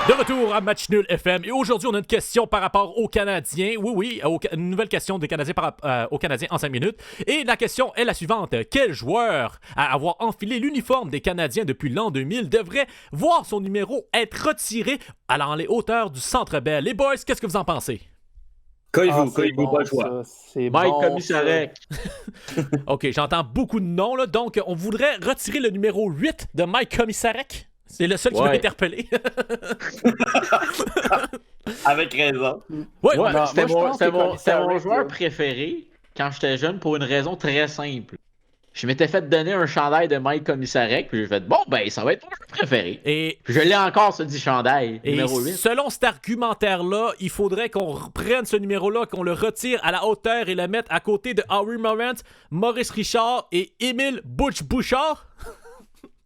De retour à Match Nul FM. Et aujourd'hui, on a une question par rapport aux Canadiens. Oui, une nouvelle question des Canadiens aux Canadiens en 5 minutes. Et la question est la suivante. Quel joueur, à avoir enfilé l'uniforme des Canadiens depuis l'an 2000, devrait voir son numéro être retiré allant les hauteurs du Centre Bell? Les boys, qu'est-ce que vous en pensez? Coyez-vous, bon, pas le choix. Mike Commissarek. OK, j'entends beaucoup de noms, là. Donc, on voudrait retirer le numéro 8 de Mike Commissarek. C'est le seul qui m'a interpellé. Avec raison. Ouais, c'était mon joueur préféré quand j'étais jeune pour une raison très simple. Je m'étais fait donner un chandail de Mike Commissarek, puis j'ai fait, bon, ben, ça va être mon joueur préféré. Et puis je l'ai encore, ce dit chandail, numéro 8. Selon cet argumentaire-là, il faudrait qu'on reprenne ce numéro-là, qu'on le retire à la hauteur et le mette à côté de Harry Morant, Maurice Richard et Émile Bouchard.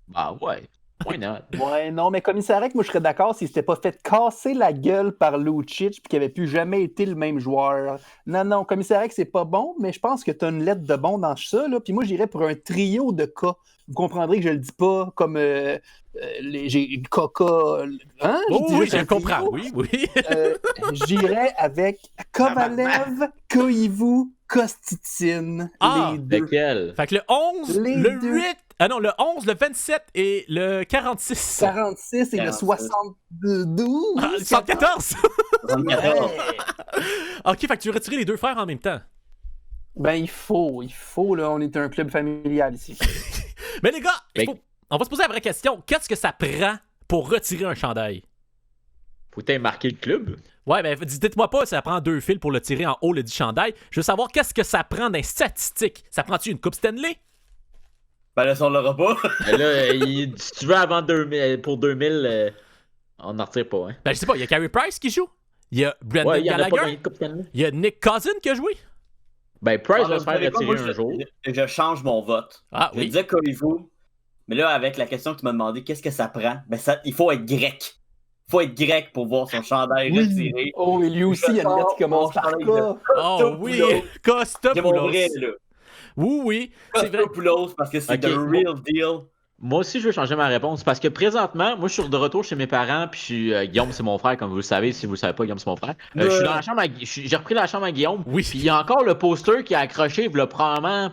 Bah ouais. Why not? Ouais, non, mais Commissarek, moi, je serais d'accord s'il s'était pas fait casser la gueule par Lucic puis qu'il avait plus jamais été le même joueur. Non, Commissarek, c'est pas bon, mais je pense que tu as une lettre de bon dans ça, là. Puis moi, j'irais pour un trio de cas. Vous comprendrez que je le dis pas comme j'ai Coca. Hein? Oui, je comprends. Oui. J'irais avec Kovalev, Koivu, Kostitine. Les deux. Lequel? Fait que le 11, le 8. Ah non, le 11, le 27 et le 46. 46 et le 72. Ah, 74! Ok, fait que tu veux retirer les deux frères en même temps. Ben, il faut, là, on est un club familial ici. Mais les gars, on va se poser la vraie question. Qu'est-ce que ça prend pour retirer un chandail? Faut-il marquer le club? Ouais, ben dites-moi pas, ça prend 2 fils pour le tirer en haut, le dit chandail. Je veux savoir, qu'est-ce que ça prend dans les statistiques? Ça prend-tu une Coupe Stanley? Ben là, ça, on l'aura pas. Là, si tu veux avant 2000, pour 2000, on n'en retire pas. Hein. Ben, je sais pas, il y a Carey Price qui joue. Il y a Brendan Gallagher. Il y a Nick Cousin qui a joué. Ben, Price va se faire retirer un jour. Je change mon vote. Je disais Koivu, mais là, avec la question que tu m'as demandé, qu'est-ce que ça prend? Ben, il faut être grec. Il faut être grec pour voir son chandail retiré. Oh, et lui aussi, il y a une lettre qui commence par K. Oh oui, Kostopoulos. Oui, c'est vrai. Parce que c'est the real deal. Moi aussi, je veux changer ma réponse parce que présentement, moi, je suis de retour chez mes parents, puis Guillaume, c'est mon frère, comme vous le savez. Si vous le savez pas, Guillaume, c'est mon frère. Je suis dans la chambre j'ai repris la chambre à Guillaume. Oui. Puis il y a encore le poster qui est accroché, il y a probablement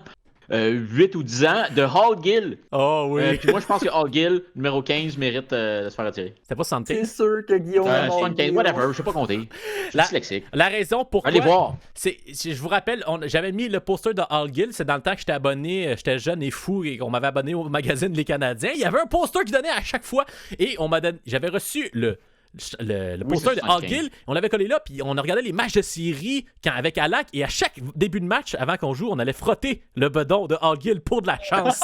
8 ou 10 ans, de Hall Gill. Oh oui. Puis moi, je pense que Hall Gill, numéro 15, mérite de se faire retirer. C'était pas 75. C'est sûr que Guillaume. 75, whatever, je sais pas compter. Je suis dyslexique. La raison pourquoi. Allez voir. Je vous rappelle, j'avais mis le poster de Hall Gill. C'est dans le temps que j'étais abonné, j'étais jeune et fou et qu'on m'avait abonné au magazine Les Canadiens. Il y avait un poster qui donnait à chaque fois et j'avais reçu le poster de Hall Gill, on l'avait collé là, puis on a regardé les matchs de série avec Alak, et à chaque début de match, avant qu'on joue, on allait frotter le bedon de Hall Gill pour de la chance.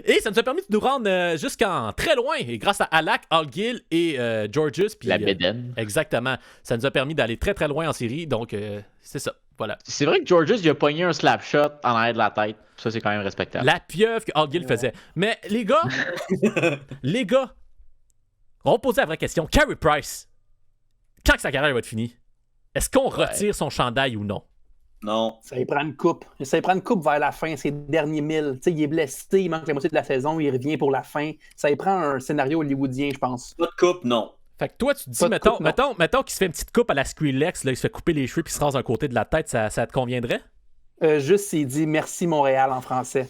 Et ça nous a permis de nous rendre jusqu'en très loin, et grâce à Alak, Hall Gill et Georges. Puis, la bédaine. Exactement. Ça nous a permis d'aller très très loin en série, donc c'est ça. Voilà. C'est vrai que Georges, il a pogné un slap shot en arrière de la tête. Ça, c'est quand même respectable. La pieuvre que Hall Gill faisait. Mais les gars, on va poser la vraie question. Carey Price, quand que sa carrière va être finie? Est-ce qu'on retire son chandail ou non? Non. Ça y prend une coupe. Ça y prend une coupe vers la fin, ses derniers 1000. Tu sais, il est blessé, il manque la moitié de la saison, il revient pour la fin. Ça y prend un scénario hollywoodien, je pense. Pas de coupe, non. Fait que toi, tu te dis, mettons qu'il se fait une petite coupe à la Skrillex, là, il se fait couper les cheveux puis il se rase un côté de la tête, ça te conviendrait? Juste s'il dit « Merci Montréal » en français.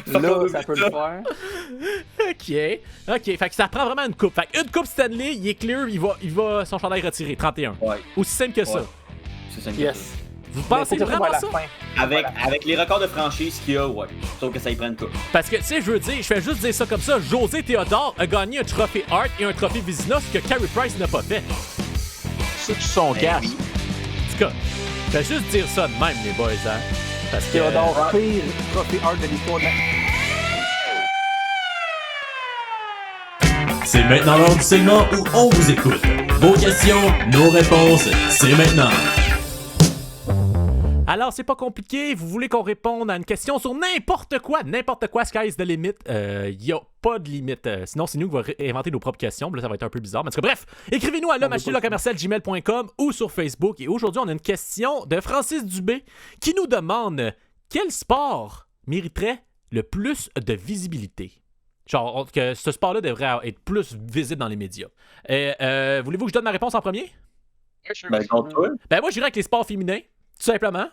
Là, ça peut le faire. OK. Fait que ça prend vraiment une coupe. Fait qu'une coupe Stanley, il est clear, il va son chandail retiré, 31. Ouais. Aussi simple que ça. C'est simple Yes. que ça. Vous pensez vraiment ça? Avec les records de franchise qu'il y a, ouais. Sauf que ça y prend une coupe. Parce que, tu sais, je veux dire, je fais juste dire ça comme ça. José Théodore a gagné un trophée Hart et un trophée Vizina, ce que Carey Price n'a pas fait. C'est son casse. En tout cas, je fais juste dire ça de même, les boys, hein. Parce que... Théodore, pire trophée Hart de l'histoire de la... C'est maintenant l'heure du segment où on vous écoute. Vos questions, nos réponses, c'est maintenant. Alors, c'est pas compliqué. Vous voulez qu'on réponde à une question sur n'importe quoi, sky's the limit. Y a pas de limite. Sinon, c'est nous qui va inventer nos propres questions. Là, ça va être un peu bizarre. Mais en tout cas, bref, écrivez-nous à l'homme@gmail.com ou sur Facebook. Et aujourd'hui, on a une question de Francis Dubé qui nous demande quel sport mériterait le plus de visibilité? Genre, que ce sport-là devrait être plus visible dans les médias. Voulez-vous que je donne ma réponse en premier? Ben, contre toi. Ben, moi, j'irais avec les sports féminins, tout simplement.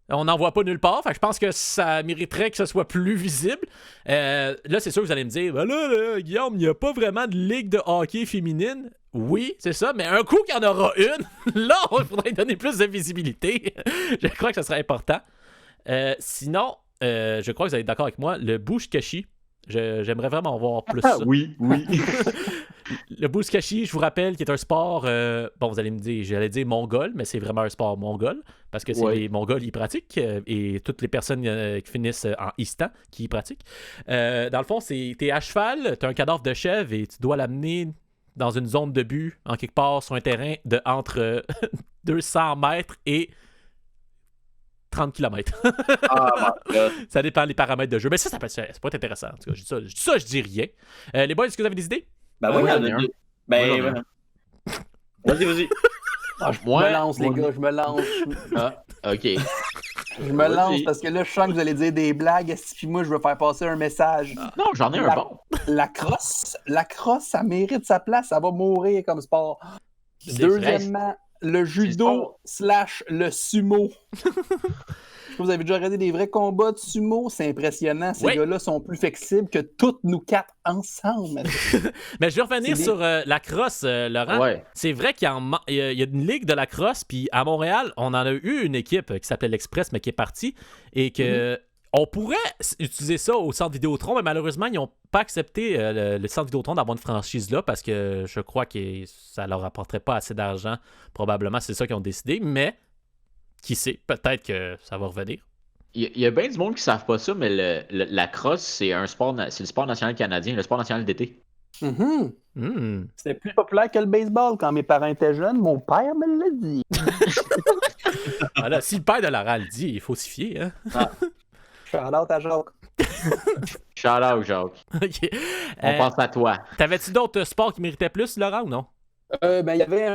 On n'en voit pas nulle part. Fait que je pense que ça mériterait que ce soit plus visible. Là, c'est sûr que vous allez me dire, ben là, Guillaume, il n'y a pas vraiment de ligue de hockey féminine. Oui, c'est ça, mais un coup qu'il y en aura une, là, il faudrait donner plus de visibilité. Je crois que ce serait important. Sinon, je crois que vous allez être d'accord avec moi, le Bouchkashi. J'aimerais vraiment voir plus ça. Oui. Le Bouchkashi, je vous rappelle, qui est un sport, bon, vous allez me dire, j'allais dire mongol, mais c'est vraiment un sport mongol, parce que c'est les Mongols qui y pratiquent, et toutes les personnes qui finissent en Istan qui y pratiquent. Dans le fond, t'es à cheval, t'as un cadavre de chèvre, et tu dois l'amener dans une zone de but, en quelque part, sur un terrain de entre 200 mètres et 30 km. Ça dépend des paramètres de jeu. Mais ça peut être intéressant. En tout cas, je dis ça, je dis rien. Les boys, est-ce que vous avez des idées? Ben oui, il y en a deux. Ben, vas-y. Je me lance, les gars, je me lance. Ah, OK. Je me lance parce que là, je sens que vous allez dire des blagues, puis moi, je veux faire passer un message. Non, j'en ai un bon. La crosse, ça mérite sa place, ça va mourir comme sport. Deuxièmement, le judo / le sumo. Vous avez déjà regardé des vrais combats de sumo, c'est impressionnant. Ces gars-là sont plus flexibles que toutes nous quatre ensemble. Mais je vais revenir sur la crosse, Laurent. Ouais. C'est vrai qu'il y a une ligue de la crosse, puis à Montréal, on en a eu une équipe qui s'appelait l'Express, mais qui est partie, et que on pourrait utiliser ça au Centre Vidéotron, mais malheureusement, ils n'ont pas accepté le Centre Vidéotron d'avoir une franchise là, parce que je crois que ça leur apporterait pas assez d'argent. Probablement, c'est ça qu'ils ont décidé, mais qui sait, peut-être que ça va revenir. Il y a bien du monde qui ne savent pas ça, mais la crosse, c'est le sport national canadien, le sport national d'été. C'était plus populaire que le baseball quand mes parents étaient jeunes. Mon père me l'a dit. Voilà, si le père de Laurent le dit, il faut s'y fier. Hein? Ah. Shout-out à Jacques. Shout-out, Jacques. Okay. On pense à toi. T'avais-tu d'autres sports qui méritaient plus, Laurent, ou non? Ben, il y avait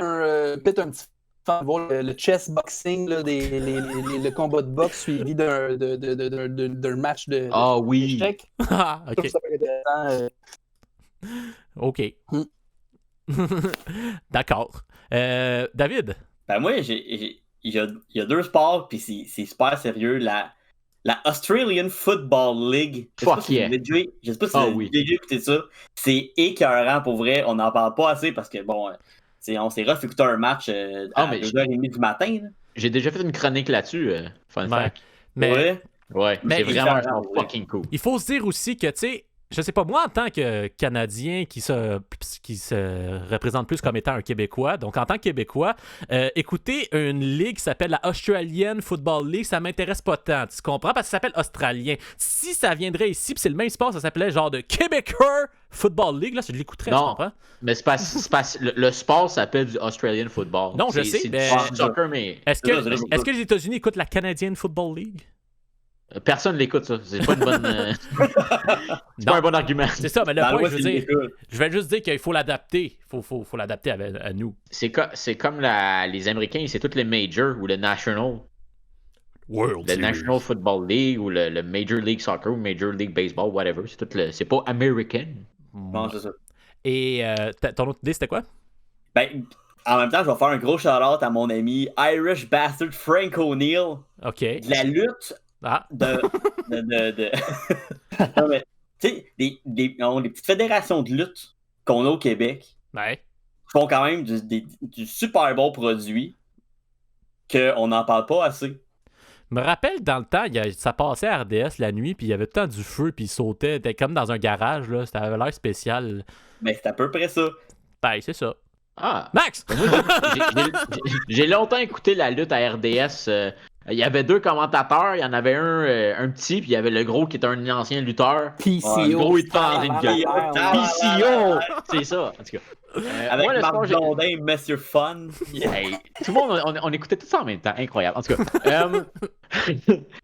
peut-être un petit le chess boxing, là, le combat de boxe suivi d'un match de d'échecs. Ah, ok. Ça peut être intéressant. Ok. D'accord. David? Ben moi, il y a deux sports, puis c'est super sérieux. La Australian Football League. Je sais pas si vous avez déjà écouté ça. C'est écœurant pour vrai. On n'en parle pas assez parce que, bon, on s'est rough écouter un match à 2h30 du matin. Là. J'ai déjà fait une chronique là-dessus. Fun fact. Mais c'est vraiment un sport fucking cool. Il faut se dire aussi que, tu sais, je sais pas, moi, en tant que Canadien qui se représente plus comme étant un Québécois, donc en tant que Québécois, écouter une ligue qui s'appelle la Australian Football League, ça m'intéresse pas tant, tu comprends? Parce que ça s'appelle australien. Si ça viendrait ici, puis c'est le même sport, ça s'appelait genre de Québécois Football League, là, je l'écouterais, tu comprends? Mais c'est pas le sport s'appelle du Australian Football. Non, je sais, mais... Soccer, mais... Est-ce que les États-Unis écoutent la Canadian Football League? Personne l'écoute, ça. C'est pas une bonne. C'est pas un bon argument. C'est ça, mais le point, je vais juste dire qu'il faut l'adapter. Faut l'adapter à nous. C'est comme les Américains, c'est toutes les majors ou le National. World le National Football League ou le Major League Soccer ou Major League Baseball, whatever. C'est pas American. Non, c'est ça. Et ton autre idée, c'était quoi? Ben, en même temps, je vais faire un gros shout-out à mon ami Irish Bastard Frank O'Neill. OK. De la lutte. Non, mais, tu sais, des petites fédérations de lutte qu'on a au Québec font quand même du super bon produit qu'on n'en parle pas assez. Je me rappelle, dans le temps, ça passait à RDS la nuit, puis il y avait tout le temps du feu, puis il sautait. C'était comme dans un garage, là. C'était avait l'air spécial. Mais c'est à peu près ça. Ben, c'est ça. Ah! Max! J'ai longtemps écouté la lutte à RDS. Il y avait 2 commentateurs. Il y en avait un petit, puis il y avait le gros qui était un ancien lutteur. PCO. Le gros, il était dans une gueule. PCO! C'est ça, en tout cas. Avec Marc Blondin, Monsieur Fun. Hey, tout le monde, on écoutait tout ça en même temps. Incroyable. En tout cas,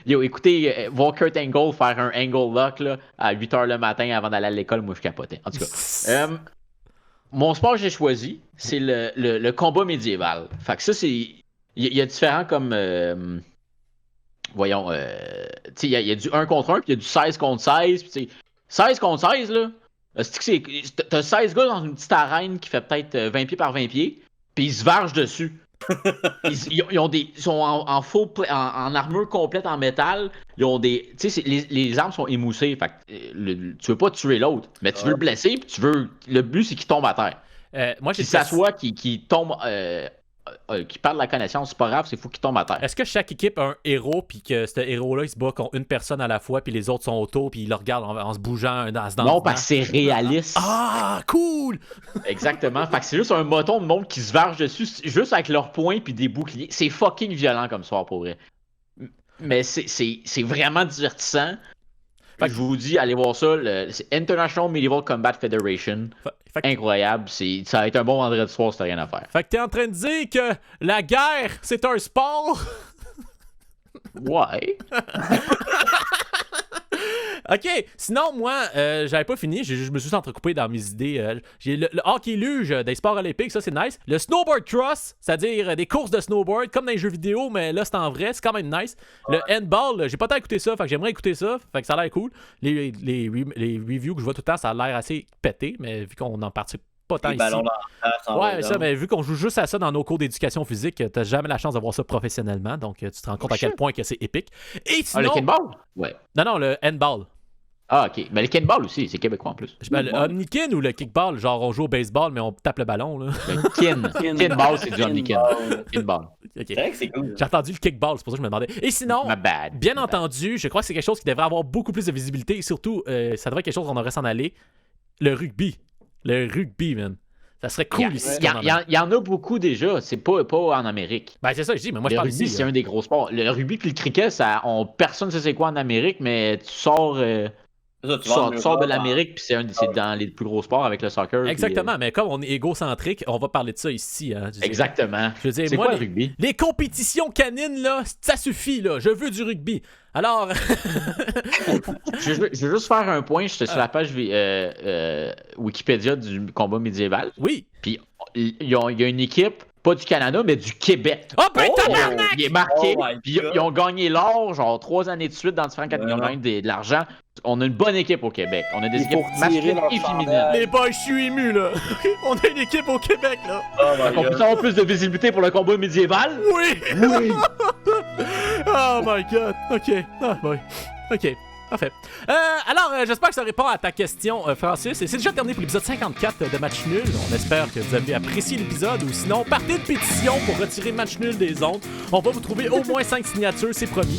yo, écoutez, voir Kurt Angle faire un Angle Lock là, à 8h le matin avant d'aller à l'école, moi je capotais. En tout cas, mon sport que j'ai choisi, c'est le combat médiéval. Fait que ça, c'est. Il y a différents comme. Voyons, tu sais, il y a du 1 contre 1, puis il y a du 16 contre 16. Puis 16 contre 16, là. T'as 16 gars dans une petite arène qui fait peut-être 20 pieds par 20 pieds, puis ils se vargent dessus. Ils sont en full en armure complète en métal. Ils ont des. Tu sais, les armes sont émoussées. Fait que, tu veux pas tuer l'autre, mais tu veux le blesser, puis le but c'est qu'il tombe à terre. Moi, qu'il s'assoit, qu'il tombe. Qui perd la connaissance, c'est pas grave, c'est fou qu'il tombe à terre. Est-ce que chaque équipe a un héros, puis que ce héros-là, il se bat contre une personne à la fois, puis les autres sont autour, puis ils le regardent en se bougeant dans ce Non, parce que c'est réaliste. Ah, cool! Exactement. Fait que c'est juste un moton de monde qui se varge dessus, juste avec leurs poings puis des boucliers. C'est fucking violent comme soir, pour vrai. Mais c'est vraiment divertissant. Fait que je vous dis, allez voir ça. C'est International Medieval Combat Federation. Incroyable. Ça va être un bon vendredi soir si t'as rien à faire. Fait que t'es en train de dire que la guerre, c'est un sport? Ouais. OK. Sinon, moi, j'avais pas fini. Je me suis entrecoupé dans mes idées. J'ai le hockey luge des sports olympiques, ça, c'est nice. Le snowboard cross, c'est-à-dire des courses de snowboard, comme dans les jeux vidéo, mais là, c'est en vrai. C'est quand même nice. Le handball, j'ai pas tant écouté ça, fait que j'aimerais écouter ça. Fait que ça a l'air cool. Les reviews que je vois tout le temps, ça a l'air assez pété, mais vu qu'on en participe pas tant ici. Ouais, ça, mais vu qu'on joue juste à ça dans nos cours d'éducation physique, t'as jamais la chance de voir ça professionnellement, donc tu te rends compte à quel point que c'est épique. Et sinon... le kinball? Ouais. Non, le handball. Ah, ok. Mais le kickball aussi, c'est québécois en plus. Le omnikin ou le kickball, genre on joue au baseball, mais on tape le ballon, là. Le kinball, c'est du omnikin. Kinball. Okay. C'est vrai que c'est cool. J'ai entendu le kickball, c'est pour ça que je me demandais. Et sinon, bien entendu, je crois que c'est quelque chose qui devrait avoir beaucoup plus de visibilité et surtout, ça devrait être quelque chose qu'on devrait s'en aller. Le rugby. Le rugby, man. Ça serait cool ici. Il y en a beaucoup déjà. C'est pas en Amérique. Ben, c'est ça que je dis, mais moi, je parle ici. Le rugby, c'est un des gros sports. Le rugby puis le cricket, personne ne sait c'est quoi en Amérique, mais tu sors de l'Amérique, puis c'est dans les plus gros sports avec le soccer. Exactement, mais comme on est égocentrique, on va parler de ça ici. Hein, exactement. Je veux dire, c'est moi, quoi le rugby? Les compétitions canines, là, ça suffit, là. Je veux du rugby. Alors... je veux juste faire un point. J'étais sur la page Wikipédia du combat médiéval. Oui. Puis il y a une équipe, pas du Canada, mais du Québec. Oh, ben tabarnak! Il est marqué. Puis ils ont gagné l'or, genre 3 années de suite dans différents catégories. Ils ont gagné de l'argent. On a une bonne équipe au Québec. On a des équipes masculines et féminines. Les boys, je suis ému, là. On a une équipe au Québec, là. On peut avoir plus de visibilité pour le combat médiéval? Oui! Oh my god. OK. Oh boy. OK. Parfait. Alors, j'espère que ça répond à ta question, Francis. Et c'est déjà terminé pour l'épisode 54 de Match Nul. On espère que vous avez apprécié l'épisode. Ou sinon, partez de pétition pour retirer Match Nul des ondes. On va vous trouver au moins 5 signatures, c'est promis.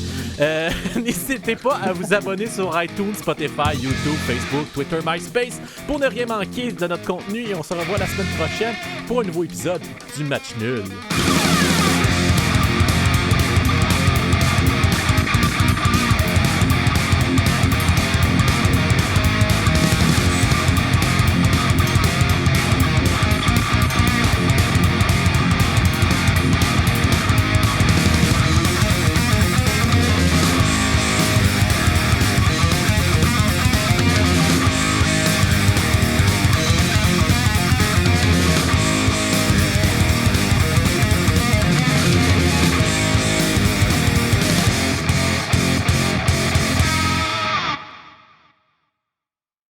N'hésitez pas à vous abonner sur iTunes, Spotify, YouTube, Facebook, Twitter, MySpace pour ne rien manquer de notre contenu. Et on se revoit la semaine prochaine pour un nouveau épisode du Match Nul.